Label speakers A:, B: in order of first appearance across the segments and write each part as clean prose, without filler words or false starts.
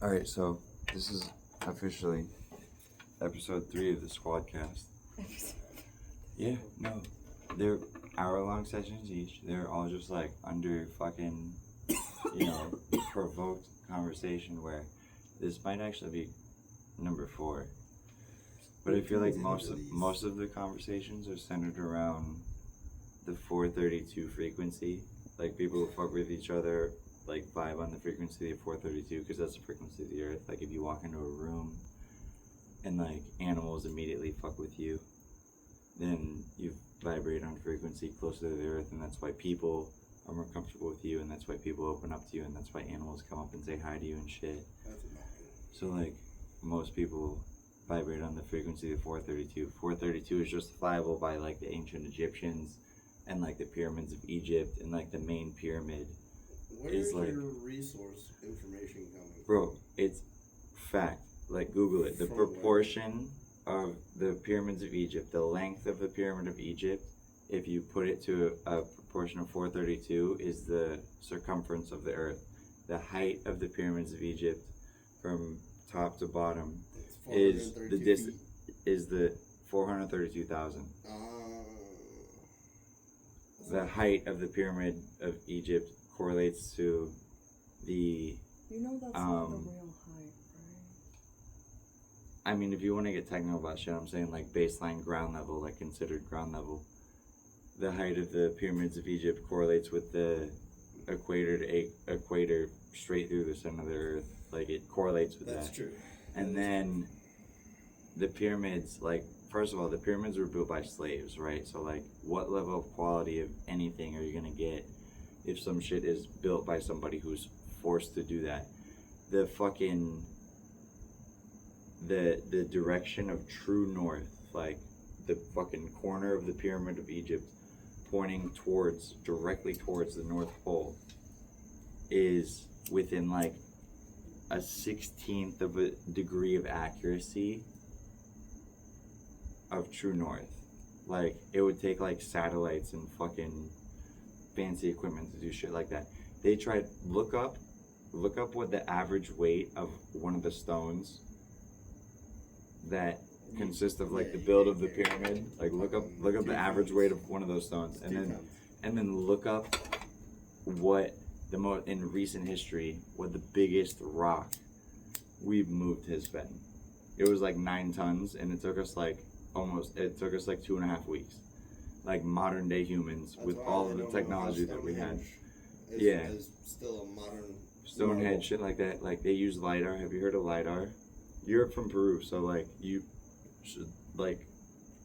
A: Alright, so this is officially episode 3 of the Squadcast. Yeah, no. They're hour-long sessions each. They're all just like under fucking, provoked conversation where this might actually be number 4. But I feel like most of the conversations are centered around the 432 frequency. Like people who fuck with each other, like vibe on the frequency of 432 because that's the frequency of the earth. Like if you walk into a room and like animals immediately fuck with you, then you vibrate on frequency closer to the earth, and that's why people are more comfortable with you, and that's why people open up to you, and that's why animals come up and say hi to you and shit. So like most people vibrate on the frequency of 432. 432 is justifiable by like the ancient Egyptians and like the pyramids of Egypt, and like the main pyramid.
B: Where is like, your resource information coming from?
A: Bro, it's fact. Like Google it. The proportion of the pyramids of Egypt, the length of the pyramid of Egypt, if you put it to a proportion of 432, is the circumference of the earth. The height of the pyramids of Egypt from top to bottom is the 432,000. The height of the pyramid of Egypt correlates to the
C: that's not the real height, right?
A: I mean, if you want to get technical about shit, I'm saying like baseline ground level, like considered ground level. The height of the pyramids of Egypt correlates with the equator straight through the center of the earth. Like it correlates with that.
B: That's true.
A: And then the pyramids, like, first of all, the pyramids were built by slaves, right? So like what level of quality of anything are you gonna get if some shit is built by somebody who's forced to do that? The fucking the direction of true north, like the fucking corner of the pyramid of Egypt pointing directly towards the North Pole, is within like a 1/16 of a degree of accuracy of true north. Like it would take like satellites and fucking fancy equipment to do shit like that. They tried look up what the average weight of one of the stones that consist of like the build of the pyramid. Like look up the average weight of one of those stones, and then look up what in recent history what the biggest rock we've moved has been. It was like 9 tons, and it took us like 2.5 weeks. Like modern day humans with all of the technology that we had.
B: Is still a modern
A: Stonehenge, shit like that. Like they use LiDAR. Have you heard of LiDAR? You're from Peru, so like you should like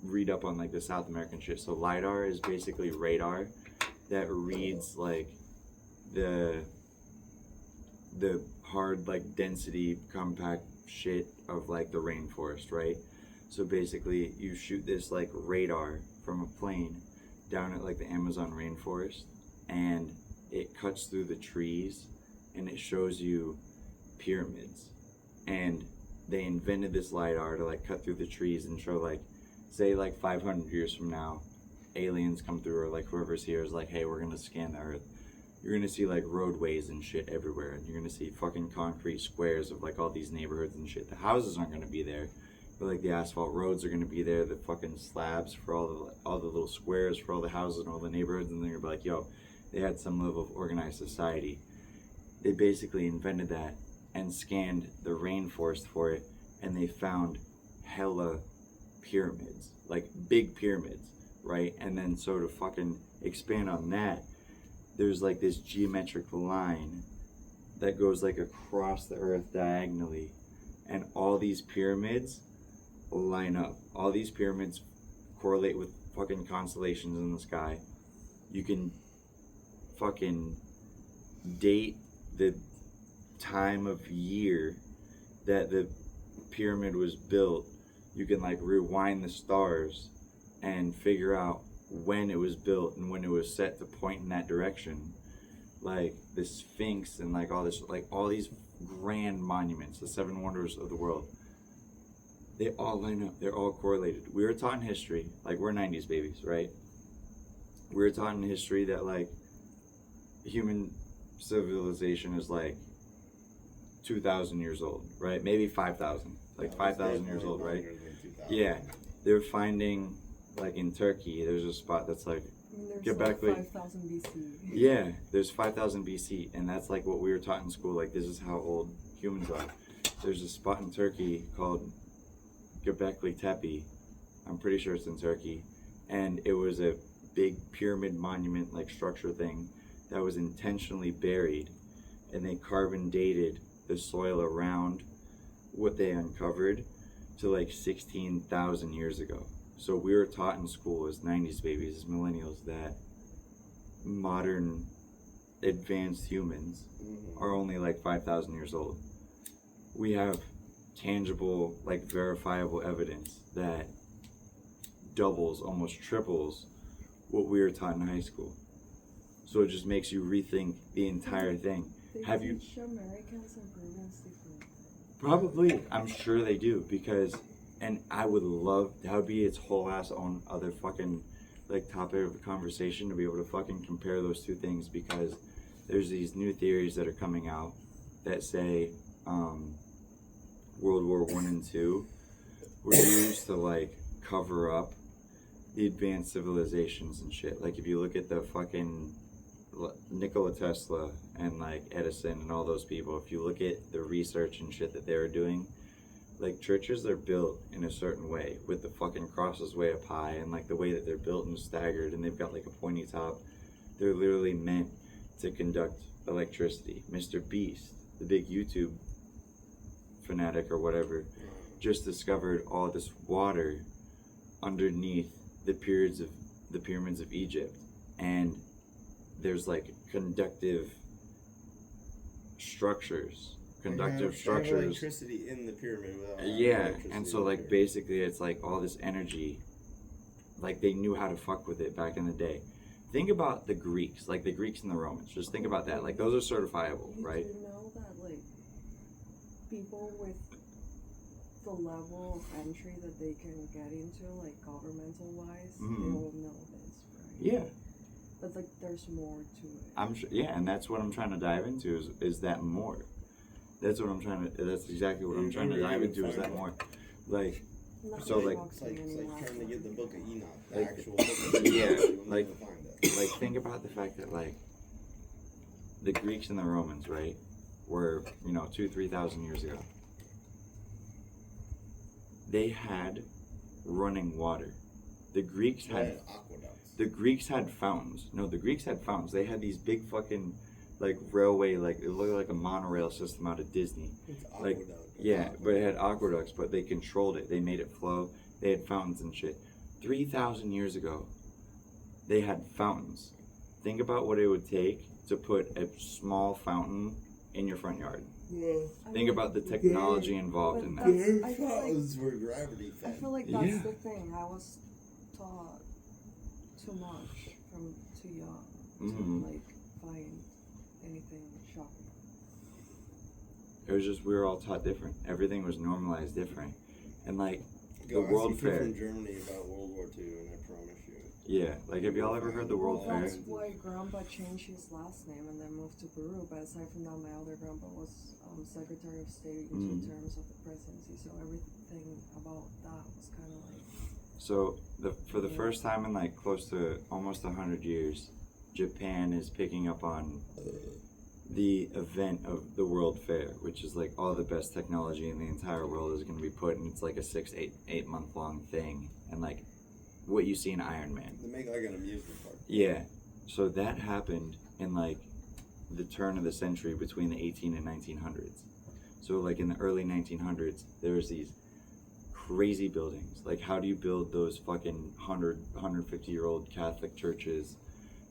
A: read up on like the South American shit. So LiDAR is basically radar that reads like the hard like density compact shit of like the rainforest, right? So basically you shoot this like radar from a plane down at like the Amazon rainforest, and it cuts through the trees and it shows you pyramids. And they invented this LiDAR to like cut through the trees and show like, say like 500 years from now, aliens come through, or like whoever's here is like, hey, we're gonna scan the earth. You're gonna see like roadways and shit everywhere, and you're gonna see fucking concrete squares of like all these neighborhoods and shit. The houses aren't gonna be there, but like the asphalt roads are gonna be there, the fucking slabs for all the little squares for all the houses and all the neighborhoods, and they're gonna be like, yo, they had some level of organized society. They basically invented that and scanned the rainforest for it, and they found hella pyramids, like big pyramids, right? And then so to fucking expand on that, there's like this geometric line that goes like across the earth diagonally, and all these pyramids line up. All these pyramids correlate with fucking constellations in the sky. You can fucking date the time of year that the pyramid was built. You can like rewind the stars and figure out when it was built and when it was set to point in that direction. Like the Sphinx and like all this, like all these grand monuments, the 7 wonders of the world, they all line up. They're all correlated. We were taught in history, like we're 90s babies, right? We were taught in history that like human civilization is like 2,000 years old, right? Maybe 5,000, like
B: No,
A: 5,000
B: it's
A: years old, right?
B: definitely longer than 2000.
A: Yeah, they're finding, like in Turkey, there's a spot that's like,
C: I mean, there's
A: Göbekli.
C: like 5,000 BC.
A: yeah, there's 5,000 BC, and that's like what we were taught in school. Like, this is how old humans are. There's a spot in Turkey called Göbekli Tepe. I'm pretty sure it's in Turkey, and it was a big pyramid monument like structure thing that was intentionally buried, and they carbon dated the soil around what they uncovered to like 16,000 years ago. So we were taught in school as 90s babies, as millennials, that modern advanced humans are only like 5,000 years old. We have tangible, like verifiable evidence that doubles, almost triples what we were taught in high school. So it just makes you rethink the entire thing.
C: They
A: Have you?
C: teach Americans and Peruvians different things.
A: Probably, I'm sure they do, because, and I would love, that would be its whole ass own other fucking like topic of conversation, to be able to fucking compare those two things, because there's these new theories that are coming out that say World War I and II were used to like cover up the advanced civilizations and shit. Like if you look at the fucking Nikola Tesla and like Edison and all those people, if you look at the research and shit that they were doing, like churches are built in a certain way with the fucking crosses way up high, and like the way that they're built and staggered, and they've got like a pointy top. They're literally meant to conduct electricity. Mr. Beast, the big YouTube fanatic or whatever, just discovered all this water underneath the pyramids of Egypt, and there's like conductive structures.
B: They have electricity in the pyramid without having
A: Yeah,
B: electricity
A: and
B: in
A: so
B: the
A: like
B: pyramid.
A: basically it's like all this energy, like they knew how to fuck with it back in the day. Think about the Greeks, like the Greeks and the Romans. Just think about that. Like those are certifiable,
C: You
A: right?
C: do know that like people with the level of entry that they can get into, like governmental wise, they
A: Mhm.
C: all know this, right?
A: Yeah,
C: But like there's more to it.
A: I'm sure. Yeah, and that's what I'm trying to dive into is that more. That's what I'm trying to. That's exactly what I'm trying to dive into is that more. Like,
C: Nothing
A: so, like-
C: shocks
B: It's
C: me
B: like
C: anymore.
B: trying to get the Book of Enoch, the
A: Like-
B: actual Book of Enoch.
A: Yeah,
B: You'll
A: like-
B: never find it.
A: like think about the fact that like the Greeks and the Romans, right, were 2,000-3,000 years ago. They had running water. The Greeks
B: They
A: had
B: had aqueducts.
A: The Greeks had fountains. No, the Greeks had fountains. They had these big fucking, like, railway, like, it looked like a monorail system out of Disney.
B: It's
A: Like,
B: aqueduct.
A: yeah, but it had aqueducts, but they controlled it. They made it flow. They had fountains and shit. 3,000 years ago, they had fountains. Think about what it would take to put a small fountain in your front yard.
B: Well,
C: I
A: Think
C: mean,
A: about the technology involved in that.
C: That's-
B: their
C: I feel like-
B: fountains were gravity
C: I
B: fed.
C: feel like that's
A: Yeah.
C: the thing. I was taught too much from too young
A: Mhm.
C: to like find anything shocking.
A: It was just, we were all taught different. Everything was normalized different. And, like,
B: Go
A: the
B: ask
A: World
B: people
A: Fair.
B: from Germany about World War II, and I promise you.
A: Yeah, like, have y'all ever heard the World
C: Well,
A: Fair?
C: that's why Grandpa changed his last name and then moved to Peru. But aside from that, my other grandpa was Secretary of State in 2
A: Mhm.
C: terms of the presidency. So everything about that was kind of like.
A: So for the first time in like close to almost 100 years, Japan is picking up on the event of the World Fair, which is like all the best technology in the entire world is going to be put, and it's like a 8 month long thing, and like what you see in Iron Man.
B: They make like an amusement park.
A: Yeah. So that happened in like the turn of the century between the 18 and 1900s. So like in the early 1900s, there was these crazy buildings. Like how do you build those fucking 150-year-old Catholic churches?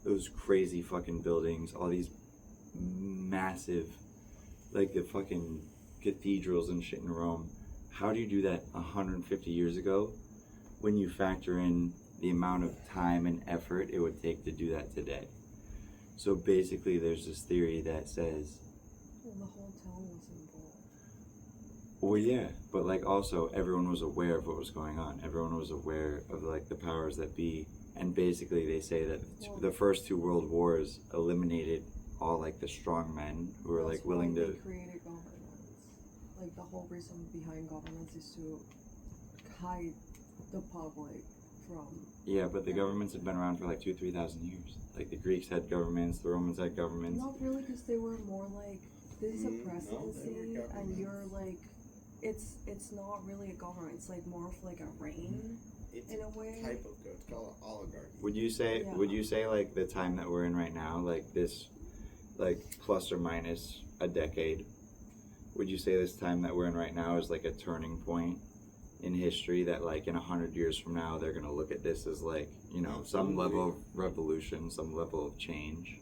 A: Those crazy fucking buildings, all these massive, like the fucking cathedrals and shit in Rome. How do you do that 150 years ago when you factor in the amount of time and effort it would take to do that today? So basically there's this theory that says,
C: Well, the whole town was involved.
A: well, yeah, but like also everyone was aware of what was going on. Everyone was aware of like the powers that be, and basically they say that the first 2 world wars eliminated all like the strong men who were
C: That's
A: like willing
C: why
A: to.
C: they created governments. whole reason behind governments is to hide the public from.
A: Yeah, but the governments have been around for like 2,000-3,000 years. Like the Greeks had governments, the Romans had governments.
C: Not really, because they were more like, this is a
B: No, they were
C: presidency, and
B: governments.
C: you're like, it's not really a government. It's like more of like a reign
B: It's
C: in a way.
B: type of it's called an oligarchy.
A: Would you say like the time that we're in right now, like this, like plus or minus a decade, would you say this time that we're in right now is like a turning point in history, that like in 100 years from now they're gonna look at this as like, you know, some level of revolution, some level of change?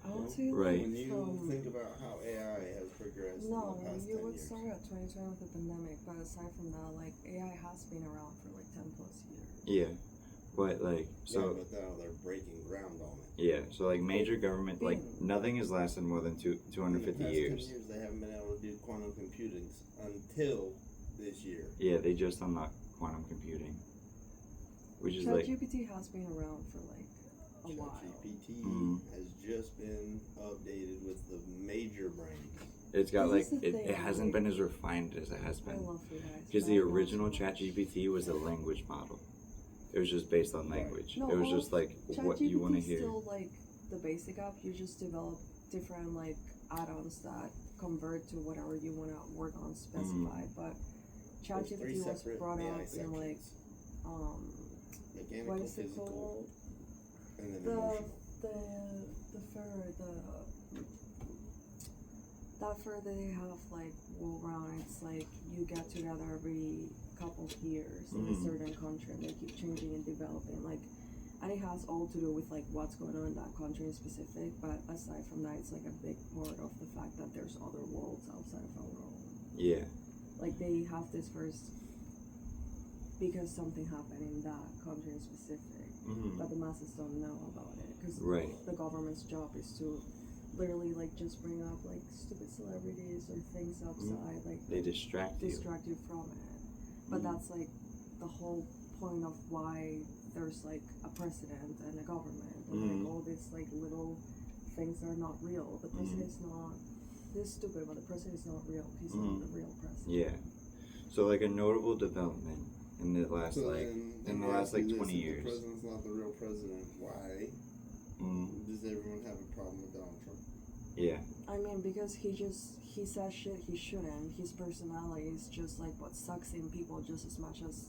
C: I would say
A: Right.
B: When
C: like
B: you
C: from
B: think about how AI has progressed
C: no,
B: in the past
C: you
B: 10
C: would
B: years.
C: start at 2020 with the pandemic, but aside from that, like AI has been around for like 10 plus years.
A: Yeah, but like so.
B: Yeah, but now they're breaking ground on it.
A: Yeah, so like major government, like nothing has lasted more than 250
B: In the past
A: years.
B: 10 years, they haven't been able to do quantum computing until this year.
A: Yeah, they just unlocked quantum computing, which is like,
C: ChatGPT has been around for like a while.
B: ChatGPT
A: Mhm.
B: has just been updated with the major brains.
A: it's got
C: This
A: like
C: is the thing,
A: it hasn't
C: like-
A: been as refined as it has
C: I
A: been,
C: love you guys.
A: because
C: but
A: the
C: I love
A: original
C: so much.
A: ChatGPT was a language model. It was just based on
B: Right.
A: language.
C: No,
A: It was
C: all
A: just like what
C: ChatGPT
A: you want to
C: is
A: hear.
C: still like the basic app. You just develop different like add-ons that convert to whatever you want to work on specified. But
B: There's 3
C: ChatGPT was
B: separate
C: brought
B: AI
C: up in like
B: sections.
C: what
B: Mechanical,
C: is it
B: physical,
C: called?
B: and then
C: The
B: emotional.
C: that fur they have like roll around. It's like you get together every couple of years in a
A: Mhm.
C: certain country, and they keep changing and developing. Like, and it has all to do with like what's going on in that country in specific. But aside from that, it's like a big part of the fact that there's other worlds outside of our own.
A: Yeah,
C: Like they have this first because something happened in that country in specific,
A: Mhm.
C: but the masses don't know about it because
A: Right.
C: the government's job is to literally like just bring up like stupid celebrities or things outside, like
A: they distract you.
C: distract you from it. But
A: Mhm.
C: that's like the whole point of why there's like a president and a government and
A: Mhm.
C: like all these like little things are not real. The president
A: Mhm.
C: is not this is stupid, but the president is not real. He's
A: Mhm.
C: not the real president.
A: Yeah, so like a notable development in the last
B: So
A: like
B: then,
A: in the
B: let me
A: last
B: ask you
A: like
B: this,
A: 20
B: if
A: years.
B: the president's not the real president, why
A: Mm,
B: does everyone have a problem with Donald Trump?
A: yeah.
C: I mean, because he says shit he shouldn't. His personality is just like what sucks in people just as much as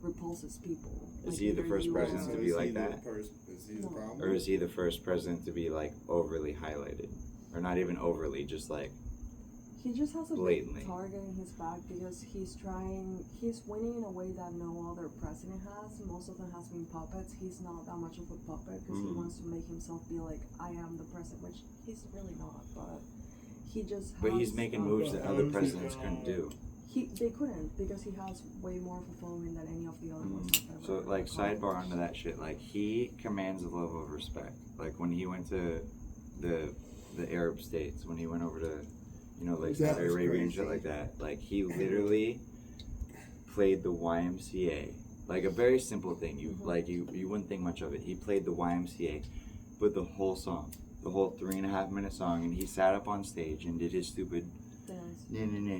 C: repulses people.
A: Is
C: Like,
A: he the
C: either
A: first
C: you
A: president
C: are-
A: to be like that?
B: Is he the
C: No.
B: problem?
A: Or is he the first president to be like overly highlighted, or not even overly, just like
C: He just has a
A: blatantly?
C: big target in his back because he's winning in a way that no other president has. Most of them has been puppets. He's not that much of a puppet because he
A: Mm.
C: wants to make himself be like, I am the president, which he's really not, but he just
A: But
C: has,
A: he's making moves that other presidents couldn't do.
C: They couldn't because he has way more of a following than any of the other ones have ever.
A: So like sidebar
C: accomplished.
A: onto that shit, like he commands a level of respect. Like when he went to the Arab states, when he went over to, you know, like
B: That
A: Saudi
B: was
A: Arabia and
B: crazy.
A: shit like that, like he literally played the YMCA. Like a very simple thing. You
C: Mhm.
A: like you wouldn't think much of it. He played the YMCA, but the whole song, the whole 3.5 minute song, and he sat up on stage and did his stupid
C: Dance.
A: nah,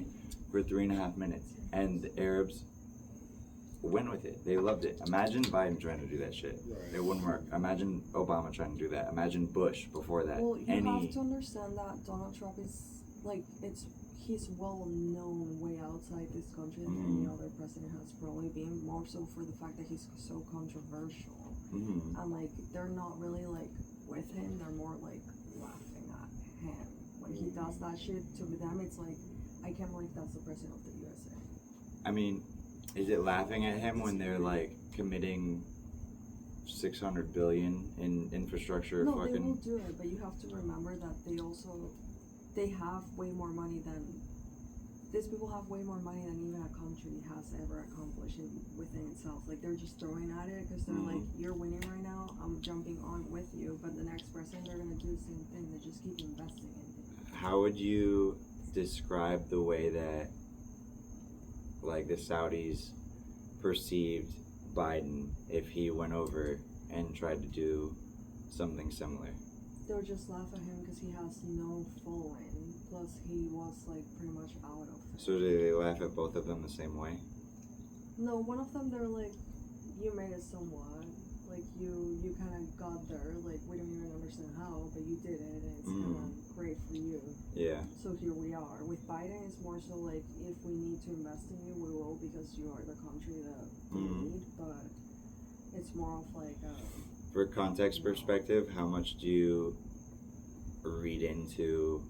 A: for 3.5 minutes, and the Arabs went with it. They loved it. Imagine Biden trying to do that shit.
B: Right.
A: It wouldn't work. Imagine Obama trying to do that. Imagine Bush before that.
C: Well, you have to understand that Donald Trump is like he's well known way outside this country than any
A: Mhm.
C: other president has probably been. More so for the fact that he's so controversial,
A: Mhm.
C: and like they're not really like with him. They're more like laughing at him when he does that shit. To them, it's like I can't believe that's the president of the USA.
A: I mean, is it laughing at him when they're like committing 600 billion in infrastructure?
C: No, they will
A: fucking.
C: do it, but you have to remember that they have way more money than these people have way more money than even a country has ever accomplished within itself. Like they're just throwing at it because they're
A: Mhm.
C: like, you're winning right now, I'm jumping on with you. But the next person, they're gonna do the same thing. They just keep investing in it.
A: How would you describe the way that, like, the Saudis perceived Biden if he went over and tried to do something similar?
C: They'll just laugh at him because he has no following. Plus, he was like pretty much out of.
A: So do they laugh at both of them the same way?
C: No, one of them they're like, you made it somewhat. Like you kind of got there. Like we don't even understand how, but you did it, and it's kind of great for you.
A: Yeah.
C: So here we are. With Biden, it's more so like if we need to invest in you, we will because you are the country that we need. But it's more of like.
A: For context perspective, how much do you read into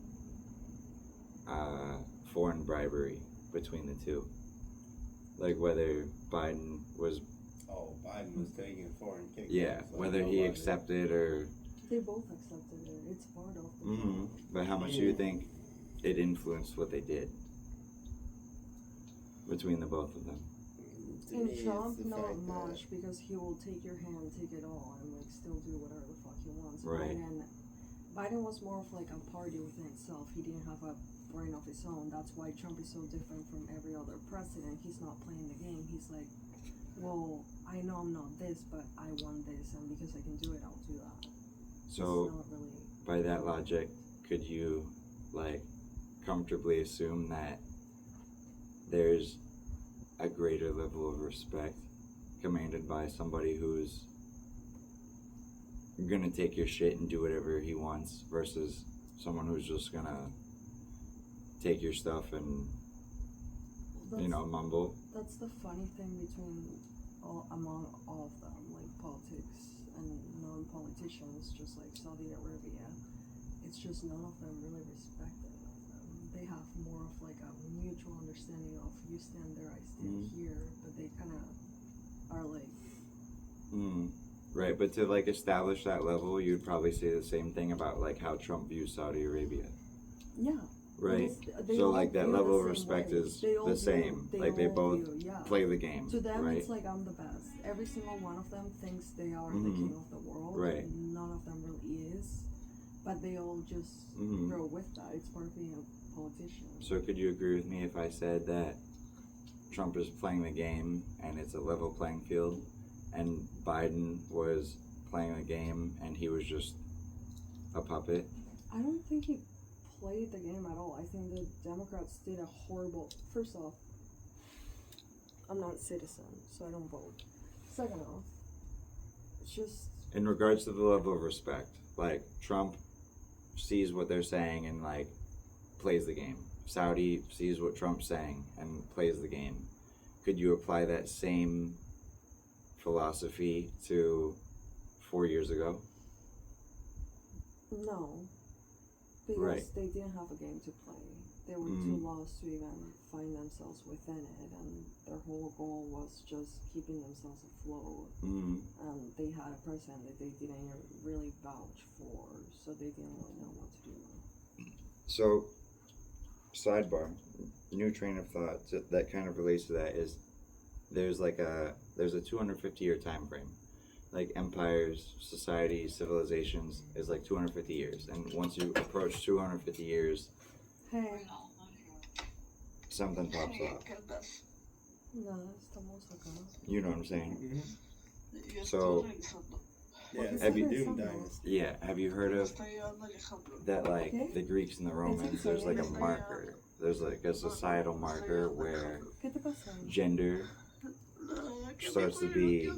A: foreign bribery between the two? Like whether Biden was,
B: Biden was taking foreign kickbacks.
A: yeah, whether he accepted or.
C: They both accepted it. It's part of the job.
A: But how much do you think it influenced what they did between the both of them?
B: To
C: In
B: me, it's
C: Trump,
B: the
C: not
B: fact that-
C: much, because he will take your hand, take it all, and like still do whatever the fuck he wants.
A: Right.
C: Biden was more of like a party within itself. He didn't have a brain of his own. That's why Trump is so different from every other president. He's not playing the game. He's like, well, I know I'm not this, but I want this, and because I can do it, I'll do that.
A: So
C: It's not really.
A: by that logic, could you like comfortably assume that there's a greater level of respect commanded by somebody who's gonna take your shit and do whatever he wants versus someone who's just gonna take your stuff and mumble?
C: That's the funny thing among all of them, like politics and non-politicians, just like Saudi Arabia. It's just none of them really respect any of them. They have more of like a mutual understanding of you stand there, I stand here, but they kind of are like.
A: Right, but to like establish that level, you'd probably say the same thing about like how Trump views Saudi Arabia.
C: Yeah.
A: Right.
C: They
A: So
C: all
A: like that
C: view
A: level
C: the
A: of
C: same
A: respect
C: way.
A: is
C: They all
A: the
C: do.
A: same.
C: They
A: Like they
C: all
A: both
C: do, yeah.
A: play the game.
C: To them,
A: right?
C: it's like I'm the best. Every single one of them thinks they are the king of the world.
A: Right.
C: And none of them really is. But they all just grow with that. It's part of being a politician.
A: So could you agree with me if I said that Trump is playing the game and it's a level playing field, and Biden was playing the game and he was just a puppet?
C: I don't think he played the game at all. I think the Democrats did a horrible. First off, I'm not a citizen, so I don't vote. Second off, it's just.
A: In regards to the level of respect, like Trump sees what they're saying and like plays the game. Saudi sees what Trump's saying and plays the game. Could you apply that same philosophy to 4 years ago?
C: No. Because
A: Right.
C: they didn't have a game to play. They were too lost to even find themselves within it, and their whole goal was just keeping themselves afloat. And they had a president that they didn't really vouch for, so they didn't really know what to do.
A: So, sidebar, new train of thought that kind of relates to that is there's a 250-year time frame. Like empires, societies, civilizations is like 250 years, and once you approach 250 years,
C: Hey,
A: something pops off.
C: no, estamos acá.
A: You know what I'm saying? So,
B: Yeah,
A: Have
B: it's
A: you-
B: the Doom Dynasty.
A: yeah, have you heard of that? Like
C: Okay.
A: the Greeks and the Romans, there's like a marker. There's like a societal marker where
C: ¿Qué te pasa?
A: gender starts to be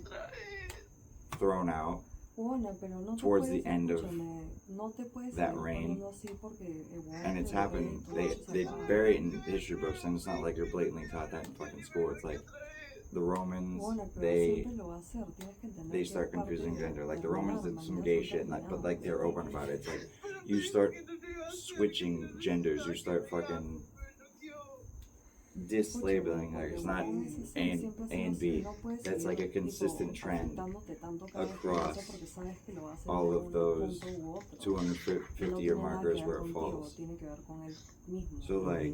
A: thrown out
C: Bueno, pero no te
A: towards
C: puedes,
A: the end of
C: escúchame, no te puedes
A: that
C: seguir
A: reign.
C: poniendo así porque, bueno,
A: And it's
C: güey,
A: happened.
C: tú
A: They
C: vas a sacar.
A: bury it in history books, and it's not like you're blatantly taught that in fucking school. It's like the Romans,
C: Bueno, pero
A: they
C: siempre lo va a hacer. Tienes que entender
A: they
C: que
A: start
C: es parte
A: confusing
C: de-
A: gender. Like
C: de
A: the Romans
C: volar,
A: did some
C: mañana
A: gay
C: es
A: shit, and like, but
C: terminado.
A: like they're open about it. It's like you start switching genders. You start fucking dislabeling. Like it's not A and B. That's like a consistent trend across all of those 250-year markers where it falls. So like,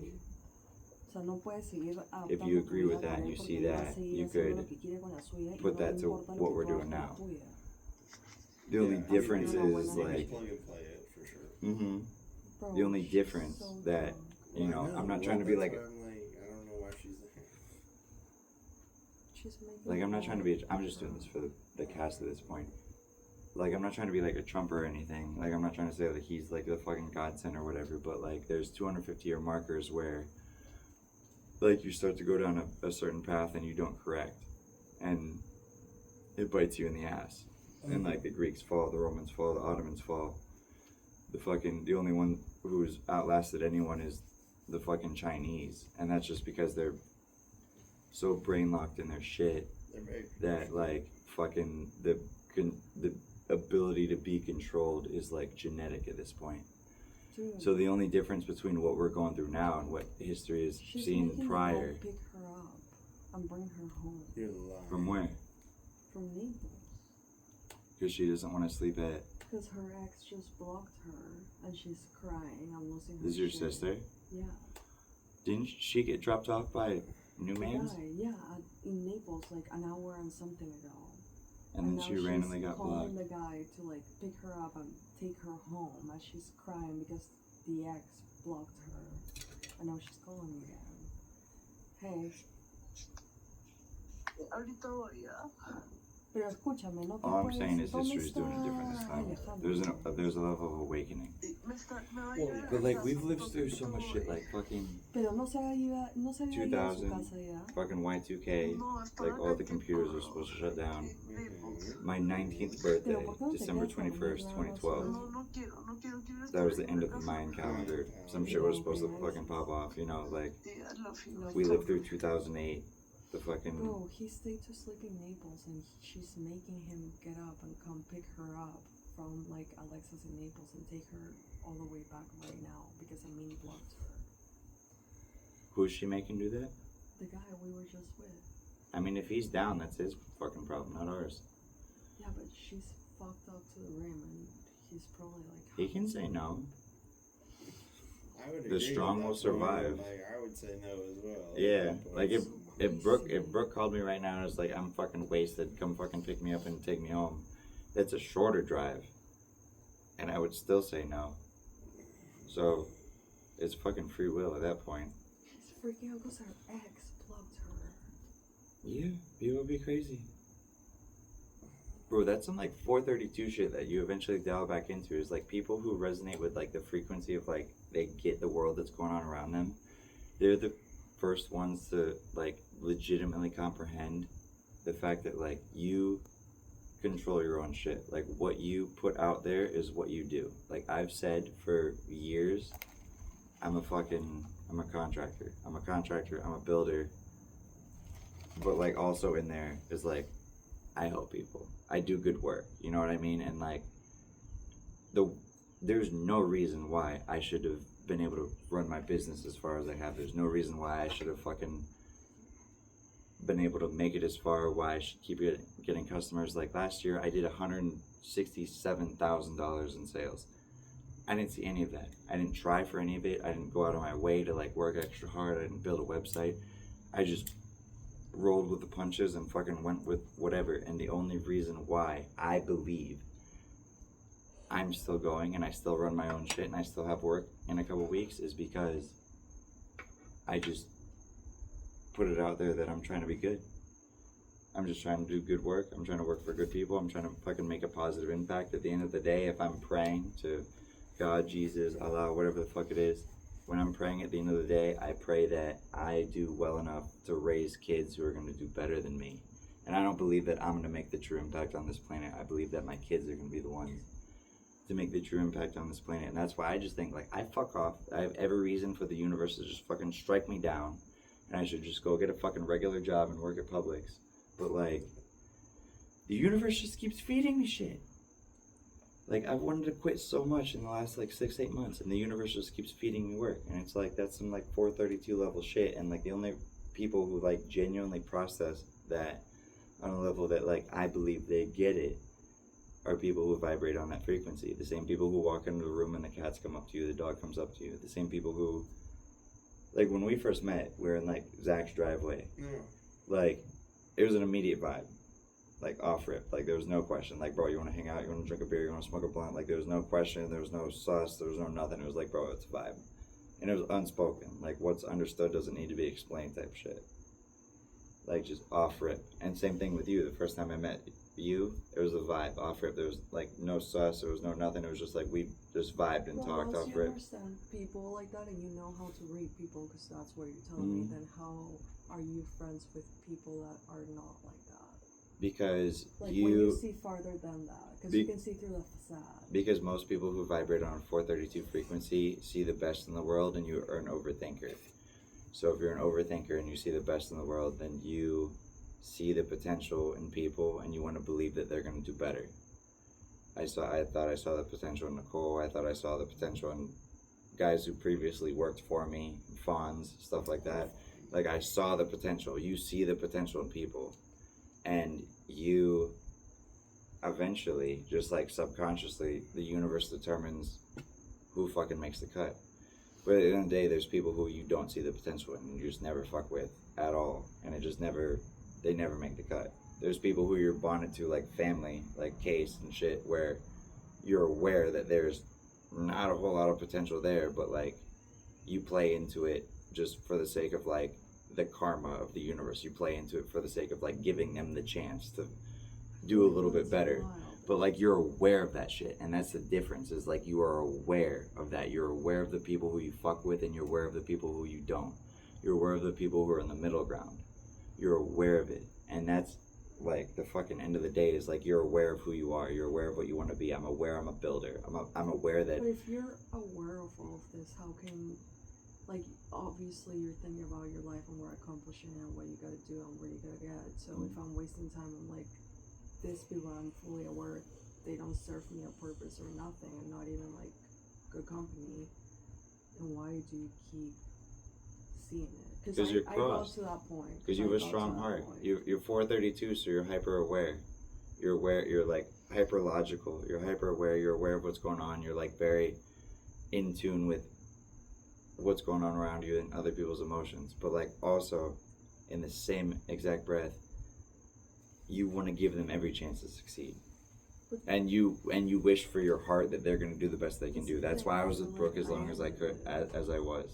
A: if you agree with that and you see that, you could put that to what we're doing now. The only
B: Yeah,
A: difference
B: I mean,
A: is
B: plug
A: like,
B: and play it for sure.
A: the only difference that, you know, I'm not trying to be like,
B: That's why I'm like, I don't know why she's there.
A: I'm not trying to be, I'm just doing this for the cast at this point. like, I'm not trying to be like a Trump or anything. Like, I'm not trying to say that he's like the fucking godsend or whatever, but like, there's 250-year markers where, like, you start to go down a certain path and you don't correct, and it bites you in the ass. And like, the Greeks fall, the Romans fall, the Ottomans fall. The only one who's outlasted anyone is the fucking Chinese, and that's just because they're so brain locked in their shit
B: They're very
A: that like fucking the ability to be controlled is like genetic at this point.
C: Dude,
A: So the only difference between what we're going through now and what history has
C: she's
A: seen
C: making
A: prior,
C: them pick her up and bring her home
B: You're lying.
A: from where?
C: from Naples.
A: Because she doesn't want to sleep at.
C: Because her ex just blocked her and she's crying and losing her
A: This is your
C: shit.
A: sister?
C: Yeah.
A: Didn't she get dropped off by New
C: The
A: Man's?
C: guy, yeah, in Naples, like an hour and something ago.
A: And then
C: now
A: she randomly got
C: calling
A: blocked.
C: the guy to like pick her up and take her home as she's crying because the ex blocked her. And now she's calling me again. Hey,
D: Ahorita voy a...
C: pero escúchame, no te
A: All I'm
C: puedes...
A: saying is
C: ¿Dónde
A: history's doing it different this
C: está
A: time.
C: Alejandro?
A: There's a level of awakening.
D: Me va a
B: Well,
D: llegar a
A: But like,
D: casa
A: we've lived
D: un
A: through so much
D: poquito
A: shit,
D: y-
A: like fucking
C: Pero no se había ido a su
A: 2000,
C: casa ya.
A: fucking Y2K,
D: No, hasta
A: like all
D: ahora
A: the
D: que
A: computers
D: por
A: are supposed to shut down.
D: Naples.
A: My 19th
C: Pero
A: birthday,
C: ¿por qué no te
A: December
C: quedas a dormir
A: 21st,
C: nada más?
A: 2012.
D: No quiero
A: That was the
D: estar
A: end
D: en
A: of the
D: casa.
A: Mayan calendar. Some shit was supposed to fucking pop off, you know, like,
D: Sí, I love you.
C: No.
A: we lived through 2008, the fucking,
C: Bro, he stayed to sleep in Naples and she's making him get up and come pick her up from like Alexis in Naples and take her all the way back right now because Amin blocked her.
A: who's she making do that?
C: The guy we were just with.
A: I mean, if he's down, that's his fucking problem, not ours.
C: Yeah, but she's fucked up to the rim and he's probably like...
A: He can say no.
B: I would
A: The
B: agree
A: strong
B: with
A: will
B: that
A: survive.
B: point. Like, I would say no as well.
A: Yeah, like
B: But-
A: if Brooke called me right now and was like, I'm fucking wasted, come fucking pick me up and take me home, that's a shorter drive, and I would still say no. So, it's fucking free will at that point.
C: She's freaking out because her ex blocked her.
A: Yeah, people would be crazy. Bro, that's some like 432 shit that you eventually dial back into, is like people who resonate with like the frequency of like they get the world that's going on around them. They're the first ones to like legitimately comprehend the fact that like you control your own shit. Like what you put out there is what you do. Like I've said for years, I'm a contractor. I'm a builder. But like also in there is like I help people. I do good work. You know what I mean? And like there's no reason why I should have been able to run my business as far as I have. There's no reason why I should have fucking been able to make it as far, why I should keep getting customers. Like last year I did $167,000 in sales. I didn't see any of that. I didn't try for any of it. I didn't go out of my way to like work extra hard. I didn't build a website. I just rolled with the punches and fucking went with whatever. And the only reason why I believe I'm still going and I still run my own shit and I still have work in a couple weeks is because I just put it out there that I'm trying to be good. I'm just trying to do good work. I'm trying to work for good people. I'm trying to fucking make a positive impact. At the end of the day, if I'm praying to God, Jesus, Allah, whatever the fuck it is, when I'm praying at the end of the day, I pray that I do well enough to raise kids who are going to do better than me. And I don't believe that I'm going to make the true impact on this planet. I believe that my kids are going to be the ones to make the true impact on this planet. And that's why I just think, like, I fuck off. I have every reason for the universe to just fucking strike me down. And I should just go get a fucking regular job and work at Publix. But, like, the universe just keeps feeding me shit. Like, I've wanted to quit so much in the last, like, 6-8 months. And the universe just keeps feeding me work. And it's like, that's some, like, 432 level shit. And, like, the only people who, like, genuinely process that on a level that, like, I believe they get it are people who vibrate on that frequency. The same people who walk into the room and the cats come up to you, the dog comes up to you. The same people who, like, when we first met, we were in, like, Zach's driveway.
B: Yeah.
A: Like, it was an immediate vibe. Like, off rip. Like, there was no question. Like, bro, you want to hang out? You want to drink a beer? You want to smoke a blunt? Like, there was no question. There was no sus. There was no nothing. It was like, bro, it's a vibe. And it was unspoken. Like, what's understood doesn't need to be explained type shit. Like, just off rip. And same thing with you. The first time I met you, it was a vibe off rip. There was like no sus, there was no nothing. It was just like we just vibed and
C: Well,
A: talked
C: once
A: off
C: you
A: rip.
C: understand people like that and you know how to read people, because that's what you're telling me,
A: Mhm.
C: then how are you friends with people that are not like that?
A: Because
C: Like when you see farther than that, because
A: Be-
C: you can see through the facade.
A: because most people who vibrate on a 432 frequency see the best in the world, and you are an overthinker. So if you're an overthinker and you see the best in the world, then you see the potential in people and you want to believe that they're going to do better. I thought I saw the potential in Nicole. I thought I saw the potential in guys who previously worked for me, Fonz, stuff like that. Like I saw the potential. You see the potential in people, and you eventually, just like subconsciously, the universe determines who fucking makes the cut. But at the end of the day, there's people who you don't see the potential in and you just never fuck with at all. And it just never, they never make the cut. There's people who you're bonded to like family, like Case and shit, where you're aware that there's not a whole lot of potential there, but like you play into it just for the sake of like the karma of the universe. You play into it for the sake of like giving them the chance to do a little bit better. But like you're aware of that shit, and that's the difference. Is like you are aware of that. You're aware of the people who you fuck with, and you're aware of the people who you don't. You're aware of the people who are in the middle ground. You're aware of it, and that's like the fucking end of the day. Is like you're aware of who you are. You're aware of what you want to be. I'm aware. I'm a builder. I'm aware that.
C: But if you're aware of all of this, how can, like, obviously you're thinking about your life and what you're accomplishing and what you gotta do and where you gotta get. So if I'm wasting time on like these people I'm fully aware they don't serve me a purpose or nothing and not even like good company, then why do you keep seeing it?
A: 'Cause you're
C: I got
A: crossed.
C: to that point.
A: Because you have a strong heart. You're 432, so you're hyper aware. You're aware. You're like hyper logical. You're hyper aware. You're aware of what's going on. You're like very in tune with what's going on around you and other people's emotions. But like also, in the same exact breath, you want to give them every chance to succeed. And you wish for your heart that they're gonna do the best they can do. That's why I was with Brooke as long as I could, as I was.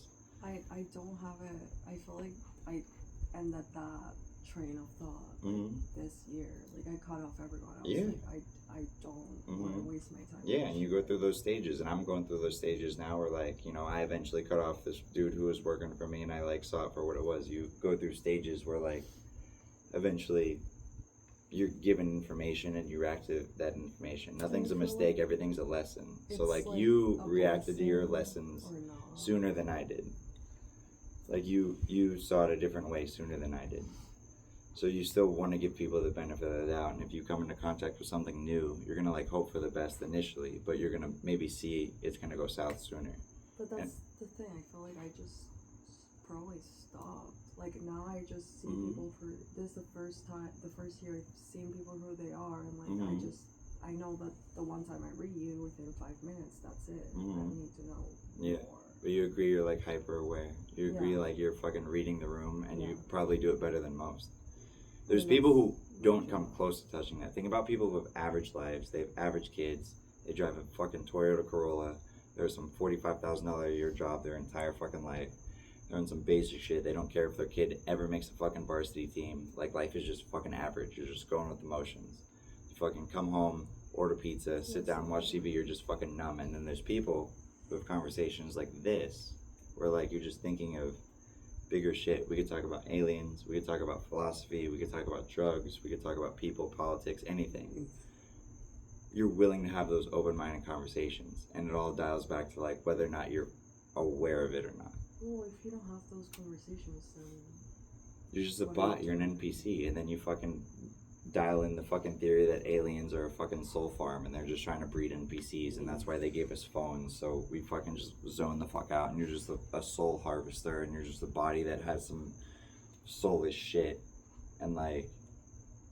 C: I don't have I feel like I ended that train of thought this year. Like I cut off everyone else.
A: Yeah.
C: Like I don't want to waste my time.
A: Yeah, and you go through those stages, and I'm going through those stages now where, like, you know, I eventually cut off this dude who was working for me, and I, like, saw it for what it was. You go through stages where, like, eventually you're given information and you react to that information. Nothing's a mistake, everything's a lesson. So, like, you reacted to your lessons sooner than I did. Like, you saw it a different way sooner than I did. So you still want to give people the benefit of the doubt, and if you come into contact with something new, you're gonna like hope for the best initially, but you're gonna maybe see it's gonna go south sooner.
C: But that's the thing. I feel like I just probably stopped. Like now I just see people for this the first year I've seen people who they are, and like I know that the one time I read you within 5 minutes, that's it. I don't need to know more.
A: But you agree you're like hyper aware. You agree like you're fucking reading the room, and you probably do it better than most. There's people who don't come close to touching that. Think about people who have average lives. They have average kids. They drive a fucking Toyota Corolla. There's some $45,000 a year job their entire fucking life. They're on some basic shit. They don't care if their kid ever makes a fucking varsity team. Like, life is just fucking average. You're just going with the motions. You fucking come home, order pizza, sit down, watch TV. You're just fucking numb. And then there's people who have conversations like this, where like you're just thinking of bigger shit. We could talk about aliens, we could talk about philosophy, we could talk about drugs, we could talk about people, politics, anything. You're willing to have those open-minded conversations, and it all dials back to like whether or not you're aware of it or not.
C: Well, if you don't have those conversations, then
A: You're just a bot, you're an NPC, and then you fucking dial in the fucking theory that aliens are a fucking soul farm and they're just trying to breed NPCs, and that's why they gave us phones, so we fucking just zone the fuck out, and you're just a soul harvester, and you're just a body that has some soulless shit, and like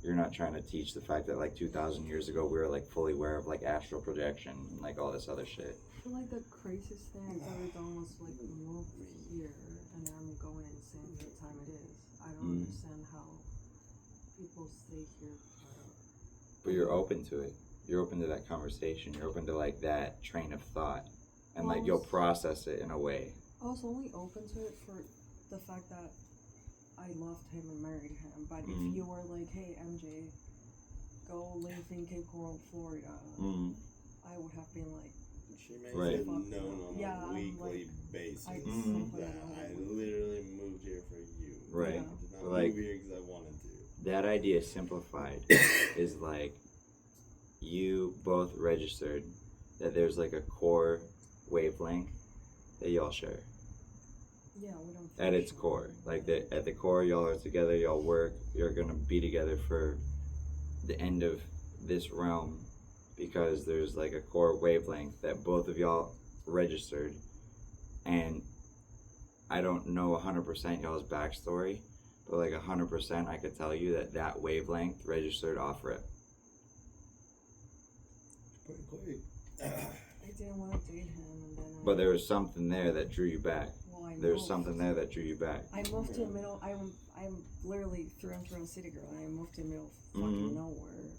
A: you're not trying to teach the fact that like 2,000 years ago we were like fully aware of like astral projection and like all this other shit.
C: I feel like the craziest thing I've ever done was like move here, and then I'm going insane for the time it is. I don't understand how people stay here forever.
A: But you're open to it. You're open to that conversation. You're open to like that train of thought, and like you'll process it in a way.
C: I was only open to it for the fact that I loved him and married him. But if you were like, hey MJ, go live in Cape Coral, Florida,
A: Mm.
C: I would have been like,
B: She makes
A: Right.
B: it known on
C: Yeah,
B: a
C: I'm
B: weekly
C: like,
B: basis
C: I
A: Mhm.
B: that I literally moved here for you.
A: Right.
C: Yeah.
B: I did not
A: Like-
B: move here because I wanted to.
A: That idea simplified is like you both registered that there's like a core wavelength that y'all share
C: yeah, we don't.
A: at its
C: function.
A: core. Like at the core, y'all are together. Y'all work. You're gonna be together for the end of this realm because there's like a core wavelength that both of y'all registered, and I don't know 100% y'all's backstory, but like 100% I could tell you that that wavelength registered off rip.
B: Pretty quick.
C: I didn't want to date him, and then
A: But there was something there that drew you back.
C: well, I
A: There's
C: moved.
A: something there that drew you back.
C: I moved to the middle. I'm literally through and through a city girl, and I moved to the middle of fucking
A: Mhm.
C: nowhere.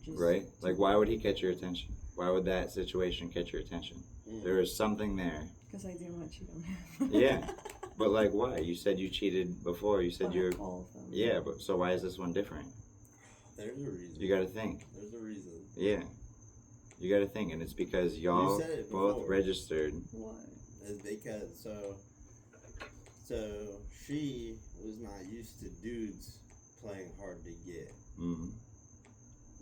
C: Just
A: Right?
C: to-
A: Like, why would he catch your attention? Why would that situation catch your attention? There was something there.
C: Because I didn't want to cheat on him.
A: Yeah. But, like, why? You said you cheated before. You said
C: But
A: you're.
C: all of them.
A: Yeah, but so why is this one different?
B: There's a reason.
A: You gotta think.
B: There's a reason.
A: Yeah. You gotta think. And it's because y'all
B: said it
A: both
B: before.
A: registered.
C: What?
B: It's because so she was not used to dudes playing hard to get.
A: Mm.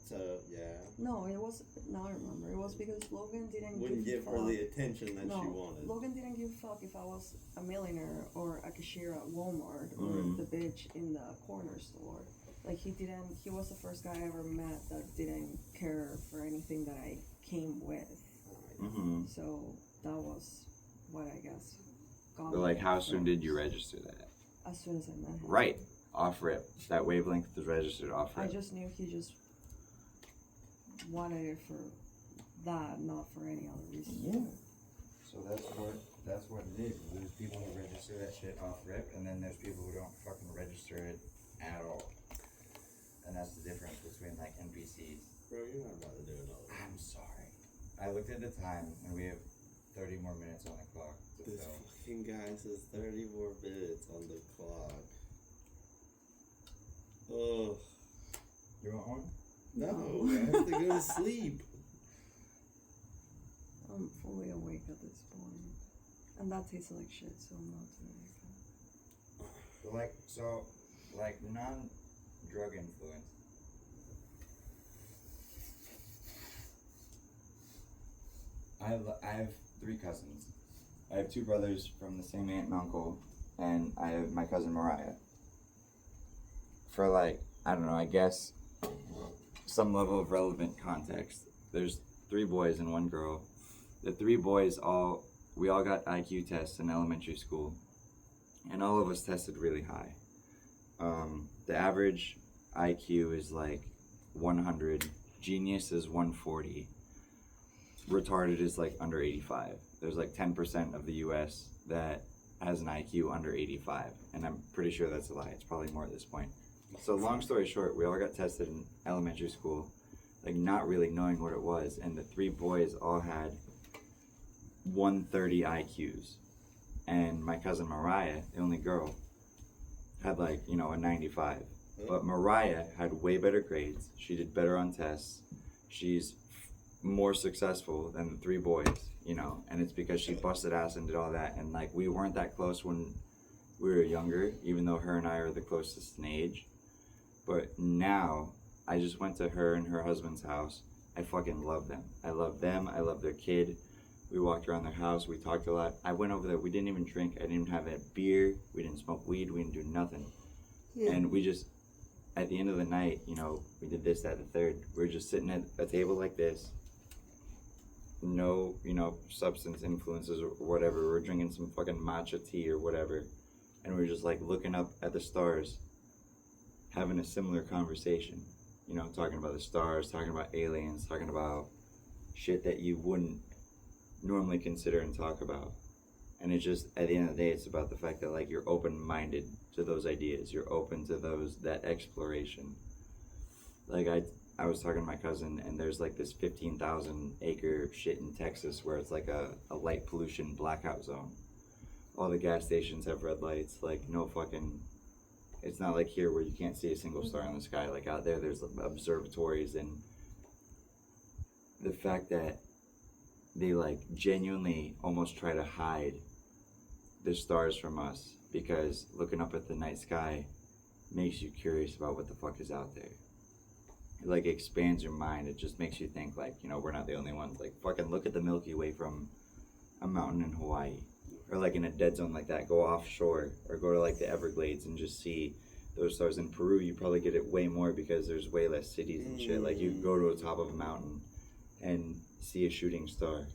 B: So yeah,
C: No, it was. Now I remember. It was because Logan didn't
B: wouldn't
C: give
B: give
C: a
B: her the
C: fuck.
B: attention that
C: No,
B: she wanted.
C: Logan didn't give a fuck if I was a millionaire or a cashier at Walmart or
A: Mhm.
C: the bitch in the corner store. Like he didn't. He was the first guy I ever met that didn't care for anything that I came with.
A: Mm-hmm.
C: So that was what I guess. Got
A: But,
C: me
A: like, how soon did
C: first.
A: you register that?
C: As soon as I met him.
A: Right. Off rip. That wavelength was registered off
C: I
A: rip.
C: just knew he just wanted it for that, not for any other reason.
A: Yeah. So that's what it is. There's people who register that shit off rip, and then there's people who don't fucking register it at all. And that's the difference between like NPCs.
B: Bro, you're not about to do another.
A: I'm sorry. I looked at the time, and we have 30 more minutes on the clock to
B: This
A: film.
B: fucking guy says 30 more minutes on the clock. Oh
A: You want one?
B: no, I have to go to sleep.
C: I'm fully awake at this point. And that tastes like shit, so I'm not doing it.
A: But like non-drug influence. I have 3 cousins. I have 2 brothers from the same aunt and uncle, and I have my cousin Mariah. For like, I don't know, I guess some level of relevant context. There's 3 boys and 1 girl. The 3 boys we all got IQ tests in elementary school, and all of us tested really high. The average IQ is like 100, genius is 140, retarded is like under 85. There's like 10% of the US that has an IQ under 85, and I'm pretty sure that's a lie. It's probably more at this point. So long story short, we all got tested in elementary school, like not really knowing what it was, and the 3 boys all had 130 IQs, and my cousin Mariah, the only girl, had like, you know, a 95. But Mariah had way better grades. She did better on tests. She's more successful than the 3 boys, you know, and it's because she busted ass and did all that. And like, we weren't that close when we were younger, even though her and I are the closest in age. But now, I just went to her and her husband's house. I fucking love them. I love them. I love their kid. We walked around their house. We talked a lot. I went over there. We didn't even drink. I didn't even have a beer. We didn't smoke weed. We didn't do nothing. And we just, at the end of the night, you know, we did this, that, the third. We were just sitting at a table like this. No, you know, substance influences or whatever. We were drinking some fucking matcha tea or whatever. And we were just like looking up at the stars, having a similar conversation. You know, talking about the stars, talking about aliens, talking about shit that you wouldn't normally consider and talk about. And it's just, at the end of the day, it's about the fact that like you're open-minded to those ideas. You're open to that exploration. Like I was talking to my cousin, and there's like this 15,000 acre shit in Texas where it's like a light pollution blackout zone. All the gas stations have red lights, like no fucking It's not like here where you can't see a single star in the sky. Like out there, there's observatories, and the fact that they like genuinely almost try to hide the stars from us, because looking up at the night sky makes you curious about what the fuck is out there. It like expands your mind. It just makes you think like, you know, we're not the only ones. Like fucking look at the Milky Way from a mountain in Hawaii, or like in a dead zone like that. Go offshore or go to like the Everglades and just see those stars. In Peru, you probably get it way more because there's way less cities and shit. Like you go to the top of a mountain and see a shooting star.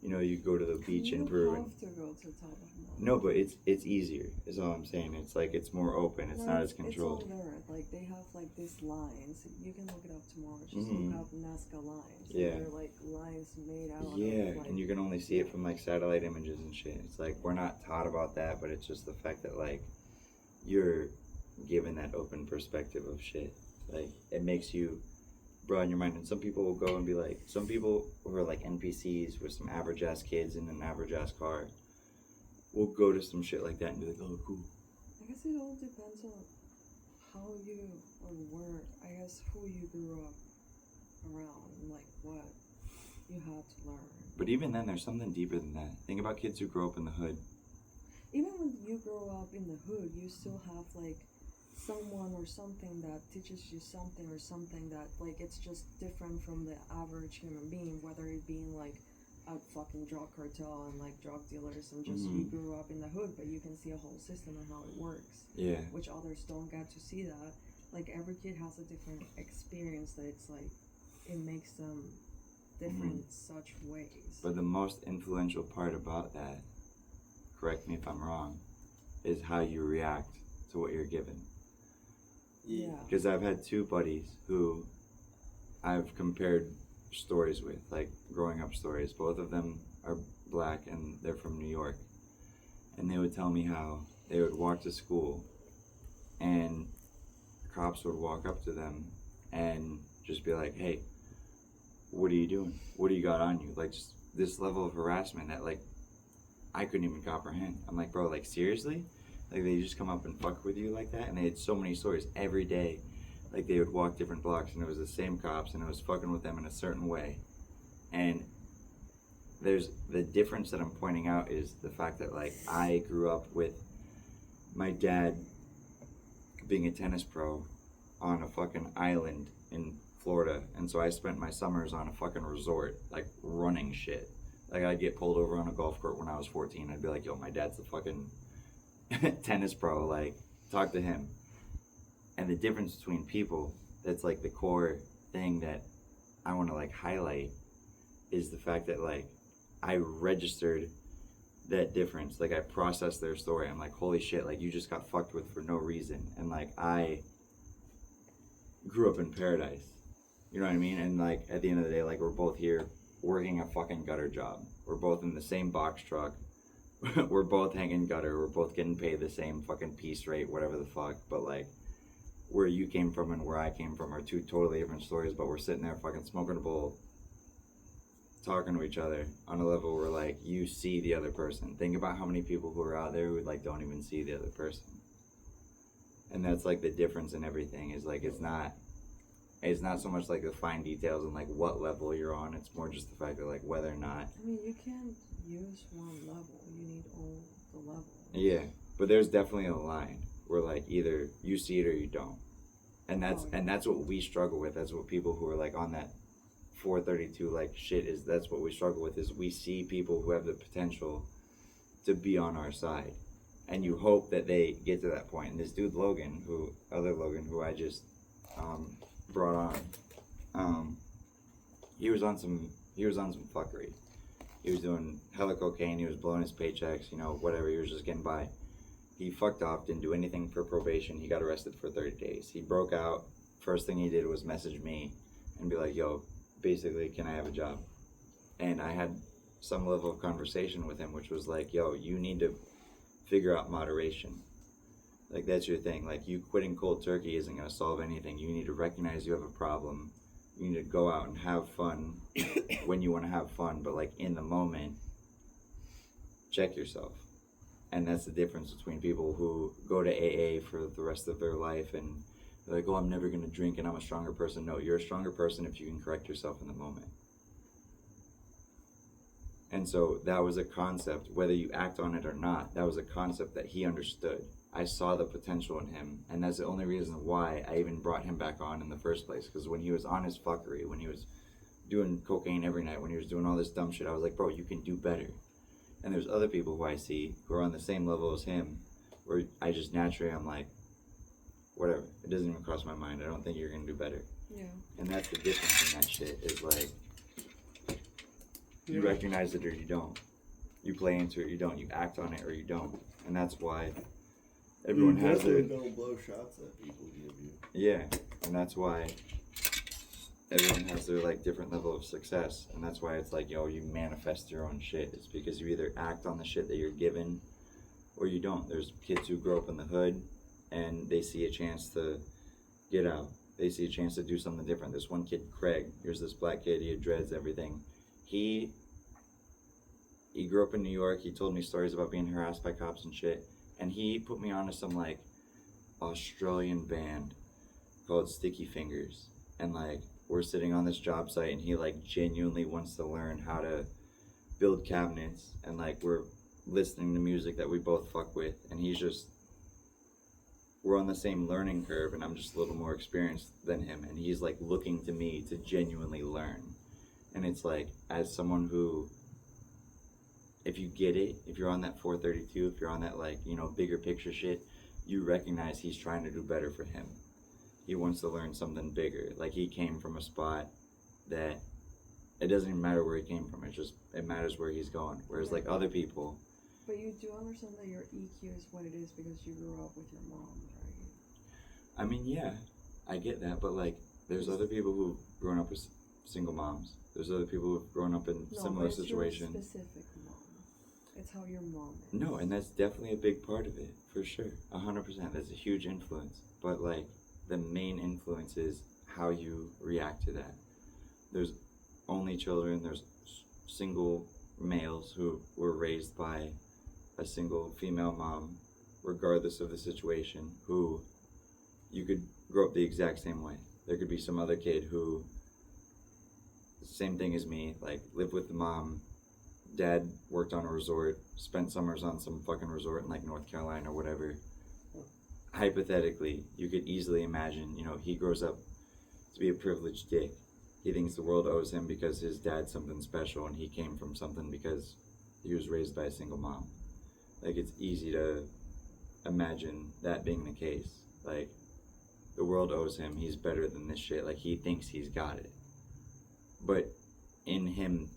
A: You know, you go to the beach in Peru.
C: You
A: And,
C: have to go to top of the mountain.
A: no, but it's easier. Is all I'm saying. It's like it's more open. It's
C: No,
A: not as controlled.
C: It's all there. Like they have like these lines. You can look it up tomorrow. Just
A: Mhm.
C: look up Nazca lines.
A: Yeah.
C: They're like lines made out
A: Yeah,
C: of like,
A: and you can only see it from like satellite images and shit. It's like we're not taught about that, but it's just the fact that like you're given that open perspective of shit. Like it makes you broaden your mind. And some people will go and be like, some people who are like NPCs with some average ass kids in an average ass car will go to some shit like that and be like, oh cool.
C: I guess it all depends on how you or where. I guess who you grew up around, and like what you had to learn.
A: But even then, there's something deeper than that. Think about kids who grow up in the hood.
C: Even when you grow up in the hood, you still have like someone or something that teaches you something, or something that like it's just different from the average human being, whether it being like a fucking drug cartel and like drug dealers, and just you grew up in the hood, but you can see a whole system and how it works,
A: Yeah.
C: which others don't get to see that. Like every kid has a different experience that it's like it makes them different such ways.
A: But the most influential part about that, correct me if I'm wrong, is how you react to what you're given.
C: Yeah.
A: Because I've had two buddies who I've compared stories with, like growing up stories. Both of them are black and they're from New York. And they would tell me how they would walk to school and cops would walk up to them and just be like, hey, what are you doing? What do you got on you? Like just this level of harassment that like I couldn't even comprehend. I'm like, bro, like seriously? Like they just come up and fuck with you like that? And they had so many stories every day. Like they would walk different blocks and it was the same cops and it was fucking with them in a certain way. And there's the difference that I'm pointing out is the fact that like I grew up with my dad being a tennis pro on a fucking island in Florida, and so I spent my summers on a fucking resort, like running shit. Like I'd get pulled over on a golf court when I was 14. I'd be like, yo, my dad's the fucking tennis pro, like talk to him. And the difference between people, that's like the core thing that I want to like highlight, is the fact that like I registered that difference. Like I processed their story. I'm like, holy shit, like you just got fucked with for no reason. And like I grew up in paradise. You know what I mean? And like at the end of the day, like we're both here working a fucking gutter job. We're both in the same box truck. We're both hanging gutter. We're both getting paid the same fucking piece rate, whatever the fuck. But like where you came from and where I came from are two totally different stories. But we're sitting there fucking smoking a bowl, talking to each other on a level where like you see the other person. Think about how many people who are out there who like don't even see the other person. And that's like the difference in everything, is like it's not so much like the fine details and like what level you're on. It's more just the fact that like whether or not.
C: I mean, you can't use one level. You need all the levels.
A: Yeah, but there's definitely a line where like either you see it or you don't, and that's what we struggle with. That's what people who are like on that 432 like shit is. That's what we struggle with, is we see people who have the potential to be on our side, and you hope that they get to that point. And this dude Logan, who I just brought on, he was on some fuckery. He was doing hella cocaine. He was blowing his paychecks, you know, whatever. He was just getting by. He fucked off, didn't do anything for probation. He got arrested for 30 days. He broke out. First thing he did was message me and be like, yo, basically, can I have a job? And I had some level of conversation with him, which was like, yo, you need to figure out moderation. Like, that's your thing. Like, you quitting cold turkey isn't going to solve anything. You need to recognize you have a problem. You need to go out and have fun when you want to have fun. But, like, in the moment, check yourself. And that's the difference between people who go to AA for the rest of their life and they're like, oh, I'm never going to drink and I'm a stronger person. No, you're a stronger person if you can correct yourself in the moment. And so that was a concept, whether you act on it or not, that was a concept that he understood. I saw the potential in him, and that's the only reason why I even brought him back on in the first place. Because when he was on his fuckery, when he was doing cocaine every night, when he was doing all this dumb shit, I was like, bro, you can do better. And there's other people who I see who are on the same level as him, where I just naturally, I'm like, whatever. It doesn't even cross my mind. I don't think you're going to do better.
C: Yeah.
A: And that's the difference in that shit, is like, you recognize it or you don't. You play into it, you don't. You act on it or you don't. And that's why everyone has their...
B: don't blow shots that people give you.
A: Yeah, and that's why everyone has their like different level of success, and that's why it's like, yo, you manifest your own shit. It's because you either act on the shit that you're given or you don't. There's kids who grow up in the hood and they see a chance to get out. They see a chance to do something different. This one kid, Craig, here's this black kid, he had dreads, everything. He grew up in New York. He told me stories about being harassed by cops and shit, and he put me onto some like Australian band called Sticky Fingers, and like we're sitting on this job site and he like genuinely wants to learn how to build cabinets, and like we're listening to music that we both fuck with, and we're on the same learning curve, and I'm just a little more experienced than him, and he's like looking to me to genuinely learn. And it's like, as someone who, if you get it, if you're on that 432, if you're on that like, you know, bigger picture shit, you recognize he's trying to do better for him. He wants to learn something bigger. Like, he came from a spot that it doesn't even matter where he came from. It matters where he's going. Whereas like other people.
C: But you do understand that your EQ is what it is because you grew up with your mom, right?
A: I mean, yeah, I get that, but like, there's other people who've grown up with single moms. There's other people who've grown up in similar situations.
C: Your specific mom. It's how your mom is.
A: No, and that's definitely a big part of it, for sure. 100%. That's a huge influence. But like, the main influence is how you react to that. There's only children, there's single males who were raised by a single female mom, regardless of the situation, who you could grow up the exact same way. There could be some other kid who, same thing as me, like lived with the mom, dad worked on a resort, spent summers on some fucking resort in like North Carolina or whatever. Hypothetically, you could easily imagine, you know, he grows up to be a privileged dick. He thinks the world owes him because his dad's something special and he came from something because he was raised by a single mom. Like, it's easy to imagine that being the case. Like, the world owes him, he's better than this shit. Like, he thinks he's got it. But in him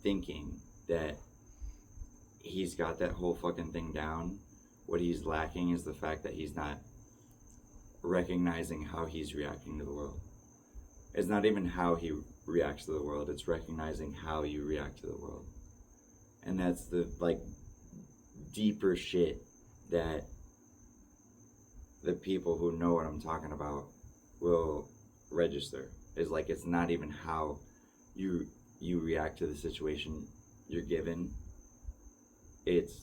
A: thinking that he's got that whole fucking thing down, what he's lacking is the fact that he's not recognizing how he's reacting to the world. It's not even how he reacts to the world, it's recognizing how you react to the world. And that's the, like, deeper shit that the people who know what I'm talking about will register. Is like, it's not even how you react to the situation you're given. It's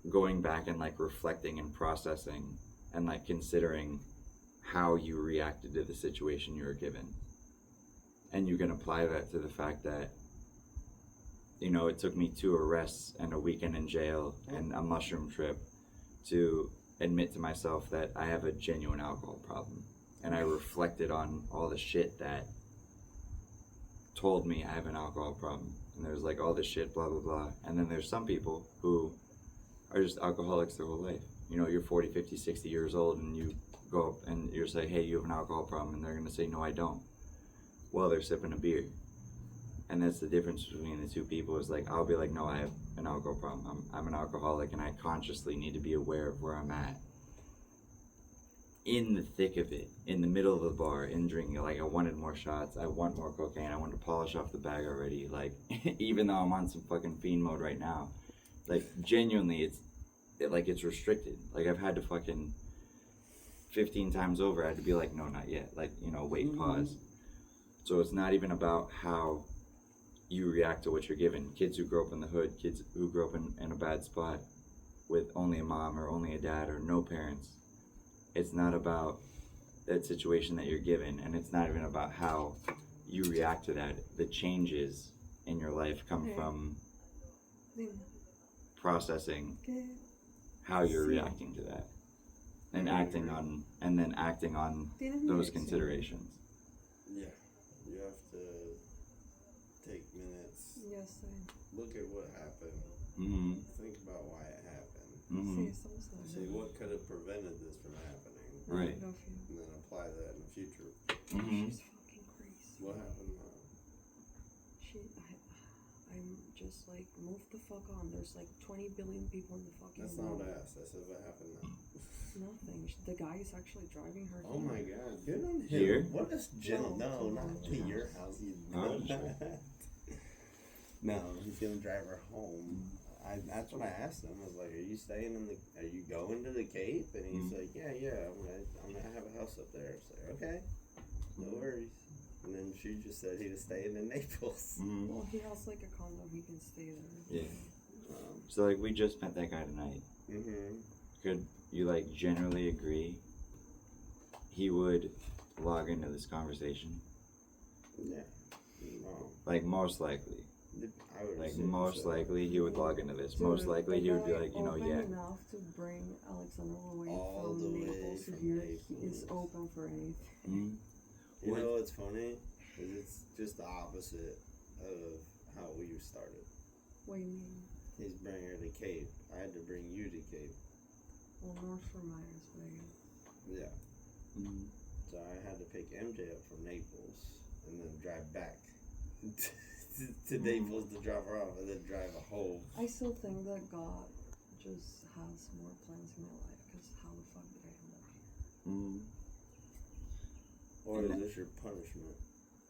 A: going back and like reflecting and processing and like considering how you reacted to the situation you were given. And you can apply that to the fact that, you know, it took me 2 arrests and a weekend in jail and a mushroom trip to admit to myself that I have a genuine alcohol problem. And I reflected on all the shit that told me I have an alcohol problem. And there's like all this shit, blah, blah, blah. And then there's some people who are just alcoholics their whole life. You know, you're 40, 50, 60 years old and you go up and you're saying, hey, you have an alcohol problem. And they're going to say, no, I don't. While they're sipping a beer. And that's the difference between the two people, is like, I'll be like, no, I have an alcohol problem. I'm an alcoholic and I consciously need to be aware of where I'm at. In the thick of it, in the middle of the bar, in drinking, like, I wanted more shots, I want more cocaine, I want to polish off the bag already, like, even though I'm on some fucking fiend mode right now, like, genuinely, it's restricted. Like, I've had to fucking 15 times over, I had to be like, no, not yet, like, you know, wait, pause. So it's not even about how you react to what you're given. Kids who grow up in the hood, kids who grow up in a bad spot, with only a mom or only a dad or no parents, it's not about that situation that you're given, and it's not even about how you react to that. The changes in your life come
C: Hey.
A: from
C: Dime,
A: processing
C: ¿qué?
A: how you're
C: Sí.
A: reacting to that, and
B: I
A: acting
B: agree.
A: on, and then acting on
C: Tienes mi
A: those
C: dirección.
A: considerations.
B: Yeah, you have to take minutes,
C: Ya sé.
B: look at what happened,
A: Mm-hmm.
B: think about why it happened,
A: Mm-hmm.
C: Sí, estamos de
B: say what could have prevented this from happening,
A: Right.
C: Love you.
B: and then apply that in the future.
A: Mm-hmm.
C: She's fucking crazy.
B: What happened?
C: I'm just like, move the fuck on. There's like 20 billion people in the fucking
B: That's not
C: world.
B: what I asked. I said what happened now.
C: Nothing. The guy is actually driving her.
B: Oh
C: here.
B: my god, good on him.
A: Here?
B: What a gentle.
C: No,
B: No,
C: to
B: not
C: my
B: to your
C: house.
B: house. You
A: Oh,
B: know
A: sure.
B: that. No, he's gonna drive her home. That's what I asked him. I was like, "Are you staying in the? Are you going to the Cape?" And he's
A: Mm.
B: like, "Yeah. I'm gonna have a house up there." I was like, "Okay, no worries." And then she just said he was staying in Naples.
A: Mm-hmm.
C: Well, he has like a condo. He can stay there.
A: Yeah. So like we just met that guy tonight.
B: Mm-hmm.
A: Could you like generally agree he would log into this conversation?
B: Yeah. No.
A: Like most likely.
B: I would
A: Like
B: assume
A: most
B: so.
A: likely he would log into this.
C: Dude,
A: Most likely
C: the
A: he would be
C: guy
A: like, you know,
C: open
A: yeah.
C: enough to bring Alexander away
B: All
C: from
B: the way
C: Naples to
B: from
C: here.
B: Naples.
C: He is open for anything.
A: Mm-hmm.
B: You
A: What-
B: know what's funny? Is it's just the opposite of how we started.
C: What do you mean?
B: He's bringing her to Cape. I had to bring you to Cape.
C: Well, North for Myers, Vegas.
B: Yeah.
A: Mm-hmm.
B: So I had to pick MJ up from Naples and then drive back to Naples to drop her off and then drive her home.
C: I still think that God just has more plans in my life because how the fuck did I end up here?
A: Mm-hmm.
B: Or
A: And
B: is this your punishment?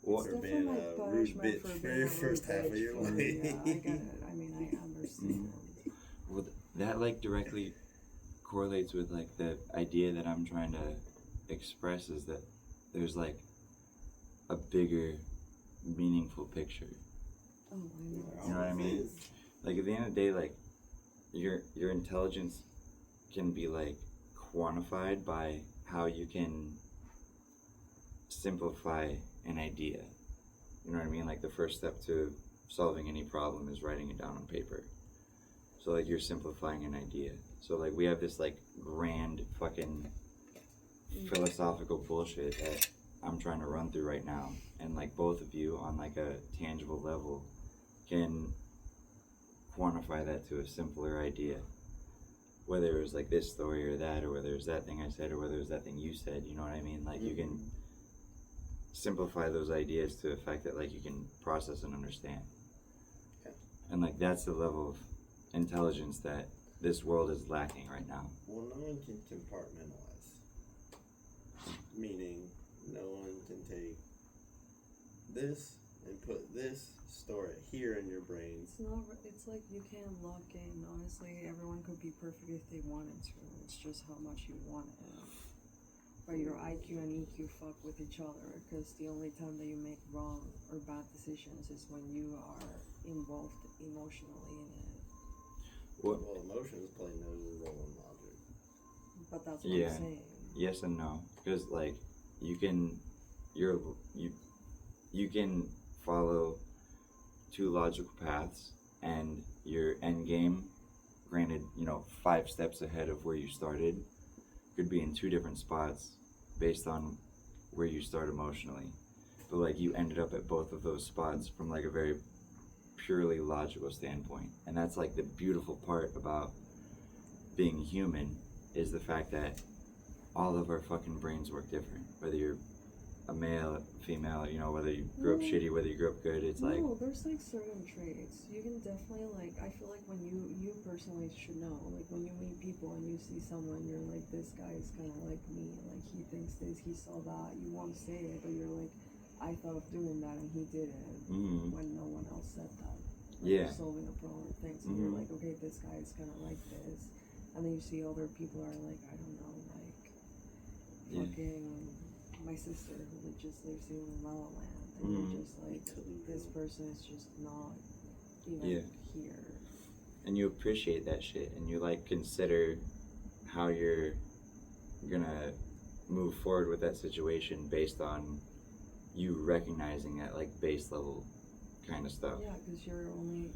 A: What?
B: For
C: It's
B: being
C: definitely
B: a
C: my
B: rude
C: punishment
B: bitch
C: for
B: for
C: being
B: your
C: a
B: first
C: rude
B: half of
C: bitch
B: your
C: for-
B: life.
C: Yeah, I get it. I mean, I understand.
A: Well, that like directly correlates with like the idea that I'm trying to express is that there's like a bigger, meaningful picture.
C: Oh, I know.
A: You know what I mean? Like at the end of the day, like your intelligence can be like quantified by how you can simplify an idea. You know what I mean? Like the first step to solving any problem is writing it down on paper. So like you're simplifying an idea. So like we have this like grand fucking philosophical bullshit that I'm trying to run through right now, and like both of you on like a tangible level can quantify that to a simpler idea. Whether it was like this story or that, or whether it was that thing I said, or whether it was that thing you said, you know what I mean? Like you can simplify those ideas to the fact that like you can process and understand.
B: Yeah.
A: And like that's the level of intelligence that this world is lacking right now.
B: Well, no one can compartmentalize. Meaning, no one can take this and put this, store it here in your brain.
C: It's not. It's like you can't lock in. Honestly, everyone could be perfect if they wanted to. It's just how much you want it. But your IQ and EQ fuck with each other because the only time that you make wrong or bad decisions is when you are involved emotionally in it.
A: What?
B: Well, emotions play no role in logic.
C: But that's what
A: Yeah.
C: I'm saying.
A: Yes and no, because like you can follow two logical paths, and your end game, granted, 5 steps ahead of where you started, could be in 2 different spots based on where you start emotionally. But like you ended up at both of those spots from like a very purely logical standpoint, and that's like the beautiful part about being human is the fact that all of our fucking brains work different. Whether you're a male, female, whether you grew up
C: No.
A: shitty, whether you grew up good, it's like,
C: No, there's like certain traits. You can definitely like. I feel like when you personally should know. Like when you meet people and you see someone, you're like, this guy is kind of like me. Like he thinks this, he saw that. You won't say it, but you're like, I thought of doing that and he did it when no one else said that. Like
A: Yeah.
C: You're solving a problem or thing. So you're
A: Mhm.
C: like, okay, this guy is kind of like this, and then you see other people are like, I don't know, like
A: Yeah.
C: fucking my sister who just lives in La La Land, and
A: Mhm.
C: you're just like, this person is just not even
A: Yeah.
C: here.
A: and you appreciate that shit, and you like consider how you're gonna move forward with that situation based on you recognizing that like base level kind of stuff.
C: Yeah, because you're only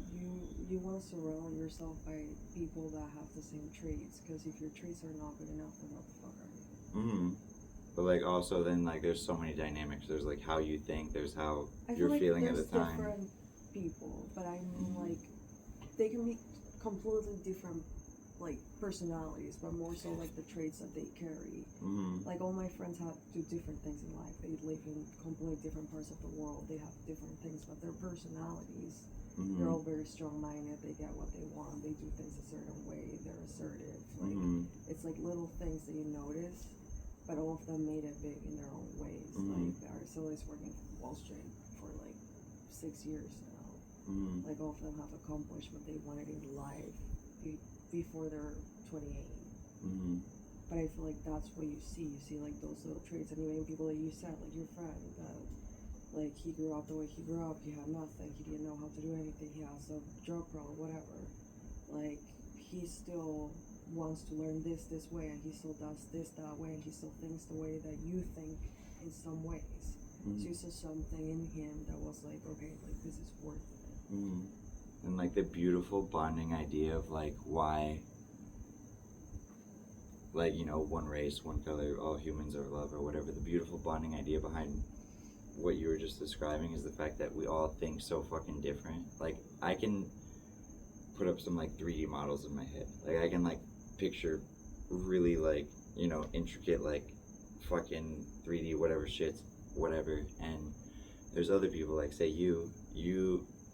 C: you want to surround yourself by people that have the same traits. Because if your traits are not good enough, then what the fuck are you?
A: Mm-hmm. But like also then like there's so many dynamics. There's like how you think. There's how
C: I feel
A: you're
C: like
A: feeling at
C: there's
A: the time.
C: different people, but I mean like they can be completely different like personalities, but more so like the traits that they carry.
A: Mm-hmm.
C: Like all my friends do different things in life. They live in completely different parts of the world. They have different things, but their personalities,
A: Mm-hmm.
C: they're all very strong-minded. They get what they want. They do things a certain way. They're assertive. Like
A: Mm-hmm.
C: it's like little things that you notice, but all of them made it big in their own ways.
A: Mhm.
C: Like Araceli's working for Wall Street for like 6 years now.
A: Mm-hmm.
C: Like all of them have accomplished what they wanted in life before they're 28.
A: Mm-hmm.
C: But I feel like that's what you see. You see like those little traits, and even people that you said, like your friend, that like he grew up the way he grew up. He had nothing. He didn't know how to do anything. He has a drug problem, whatever. Like he still wants to learn this way, and he still does this that way, and he still thinks the way that you think in some ways. So you saw something in him that was like, okay, like this is worth it.
A: Mm-hmm. And like the beautiful bonding idea of like why, like, you know, one race, one color, all humans are love or whatever. The beautiful bonding idea behind what you were just describing is the fact that we all think so fucking different. Like I can put up some like 3D models in my head. Like I can like picture really like, you know, intricate like fucking 3D whatever shits, whatever. And there's other people like say you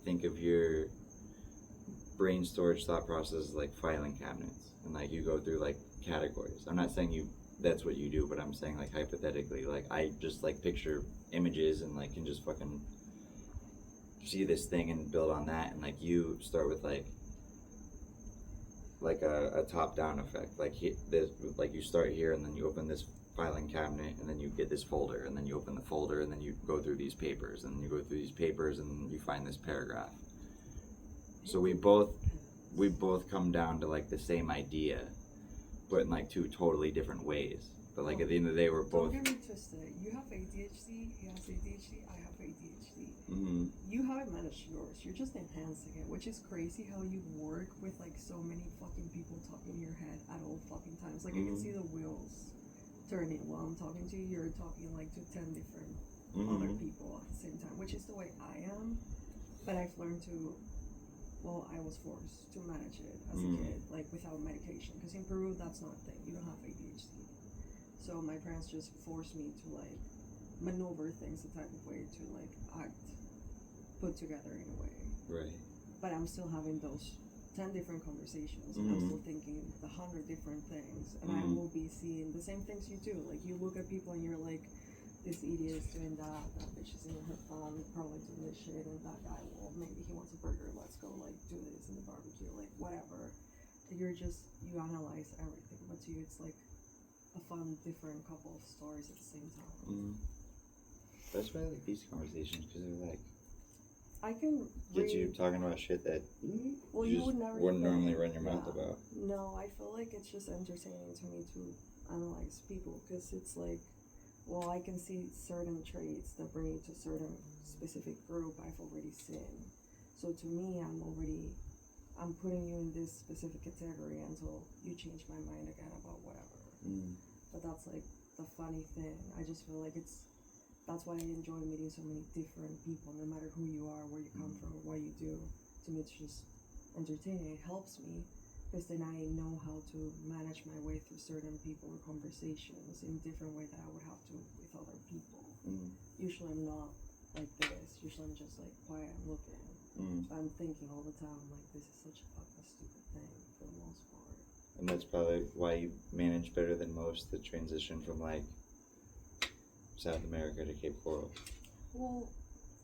A: think of your brain storage thought process as like filing cabinets, and like you go through like categories. I'm not saying that's what you do, but I'm saying like hypothetically, like I just like picture images and like can just fucking see this thing and build on that. And like you start with like a top down effect, like this, like you start here and then you open this filing cabinet and then you get this folder and then you open the folder and then you go through these papers and you go through these papers and you find this paragraph. So we both come down to like the same idea, but in like two totally different ways. But like at the end of the day, we're both.
C: Don't get me twisted. You have ADHD. He has ADHD. I have ADHD.
A: Mm-hmm.
C: You haven't managed yours. You're just enhancing it, which is crazy how you work with like so many fucking people talking in your head at all fucking times. Like I can see the wheels turning while I'm talking to you. You're talking like to 10 different other people at the same time, which is the way I am. But I've learned to. Well, I was forced to manage it as a kid, like without medication. Because in Peru, that's not a thing. You don't have ADHD. So my parents just forced me to like maneuver things the type of way to like act put together in a way.
A: Right.
C: But I'm still having those 10 different conversations, and I'm still thinking 100 different things, and I will be seeing the same things you do. Like you look at people and you're like, this idiot is doing that bitch is in her phone, probably doing this shit, and that guy, well, maybe he wants a burger, let's go like do this in the barbecue, like whatever. You analyze everything, but to you it's like a fun, different couple of stories at the same time.
A: Mm-hmm. That's why I like these conversations, because they're like
C: I can
A: get
C: read,
A: you talking about shit that
C: well,
A: you
C: you
A: just
C: would never
A: wouldn't
C: think.
A: normally run your mouth about.
C: No, I feel like it's just entertaining to me to analyze people, because it's like, well, I can see certain traits that bring you to a certain specific group I've already seen. So to me, I'm putting you in this specific category until you change my mind again about whatever. But that's like the funny thing. I just feel like that's why I enjoy meeting so many different people, no matter who you are, where you come from, what you do. To me, it's just entertaining. It helps me, because then I know how to manage my way through certain people or conversations in different way that I would have to with other people. Usually I'm not like this. Usually I'm just like quiet, I'm looking. But I'm thinking all the time, like, this is such a fucking stupid thing for the most part.
A: And that's probably why you manage better than most the transition from like South America to Cape Coral.
C: Well,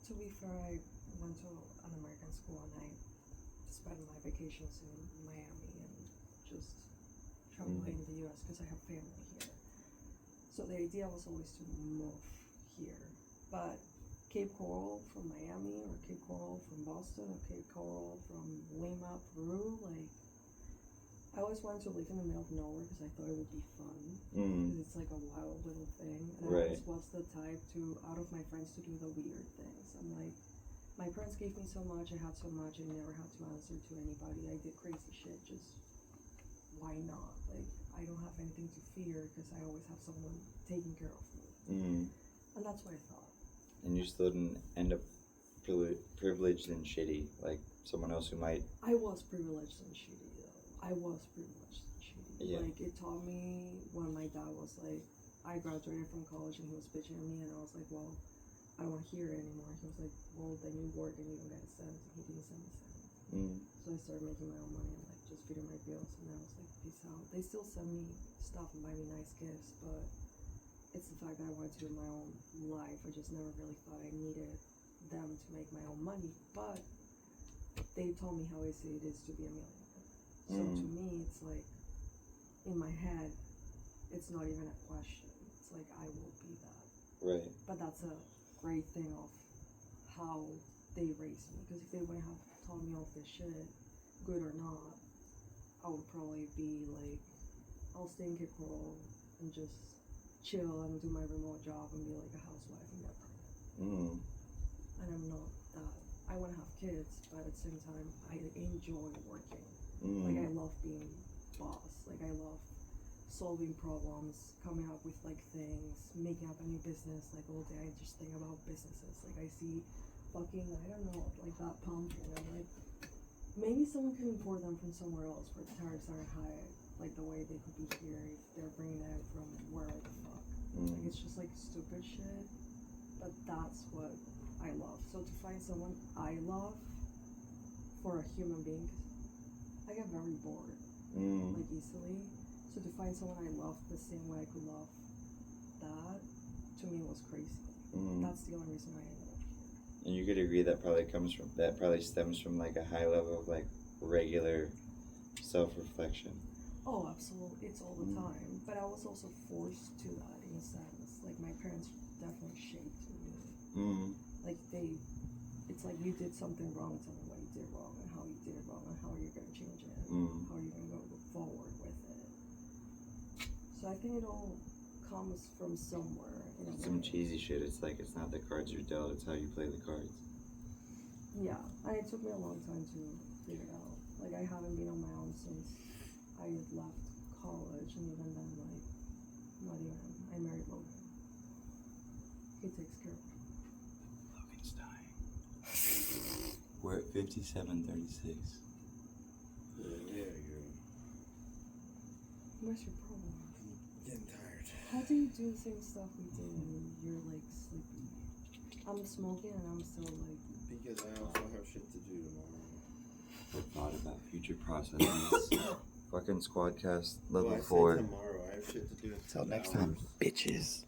C: to be fair, I went to an American school and I spent my vacations in Miami and just traveling in the US because I have family here. So the idea was always to move here. But Cape Coral from Miami or Cape Coral from Boston or Cape Coral from Lima, Peru. Like, I always wanted to live in the middle of nowhere because I thought it would be fun.
A: Mm.
C: Because it's like a wild little thing. And
A: Right.
C: I always was the type to, out of my friends, to do the weird things. I'm like, my parents gave me so much, I had so much, I never had to answer to anybody. I did crazy shit, just why not? Like, I don't have anything to fear because I always have someone taking care of me.
A: Mm.
C: And that's what I thought.
A: And you still didn't end up privileged and shitty like someone else who might.
C: I was privileged and shitty though. I was privileged and shitty.
A: Yeah.
C: Like, it taught me when my dad was like, I graduated from college and he was bitching at me and I was like, well, I don't want to hear it anymore. He was like, well, then you work and you don't get a cent. And he didn't send me cents.
A: Mm.
C: So I started making my own money and like just feeding my bills, and I was like, peace out. They still send me stuff and buy me nice gifts, but it's the fact that I wanted to do my own life. I just never really thought I needed them to make my own money, but they told me how easy it is to be a millionaire. So to me, it's like, in my head, it's not even a question. It's like, I will be that.
A: Right.
C: But that's a great thing of how they raised me, because if they wouldn't have taught me all this shit, good or not, I would probably be like, I'll stay in Cape Coral and just chill and do my remote job and be like a housewife and get pregnant.
A: Mm.
C: And I'm not that. I want to have kids, but at the same time, I enjoy working.
A: Mm.
C: Like, I love being boss. Like, I love solving problems, coming up with like things, making up a new business. Like, all day I just think about businesses. Like, I see fucking, I don't know, like that pumpkin. I'm like, maybe someone can import them from somewhere else where the tariffs aren't high, like the way they could be here if they're bringing it from wherever the fuck. Like, it's just like stupid shit, but that's what I love. So to find someone I love for a human being, 'cause I get very bored,
A: Mm.
C: like, easily. So to find someone I love the same way I could love that, to me was crazy.
A: Mm.
C: That's the only reason I ended up here.
A: And you could agree that probably stems from like a high level of like regular self-reflection.
C: Oh, absolutely. It's all the time. But I was also forced to that in a sense. Like, my parents definitely shaped me.
A: Mm.
C: Like, it's like, you did something wrong, tell me what you did wrong and how you did it wrong and how you're going to change it.
A: Mm.
C: How you're going to go forward with it. So I think it all comes from somewhere. In a
A: Some
C: way.
A: cheesy shit. It's like it's not the cards you're dealt, it's how you play the cards.
C: Yeah, and it took me a long time to figure it out. Like, I haven't been on my own since I had left college, and even then, like, not even. I married Logan. He takes care of me.
A: Logan's dying. We're at 57:36.
B: Yeah, you're
C: What's your problem?
B: getting tired.
C: How do you do the same stuff we did and you're, like, sleepy? I'm smoking and I'm still, like,
B: Because I also have shit to do tomorrow.
A: I thought about future processes. Fucking Squadcast level
B: Well, I said
A: 4.
B: tomorrow. I have shit to do.
A: Till next time, bitches.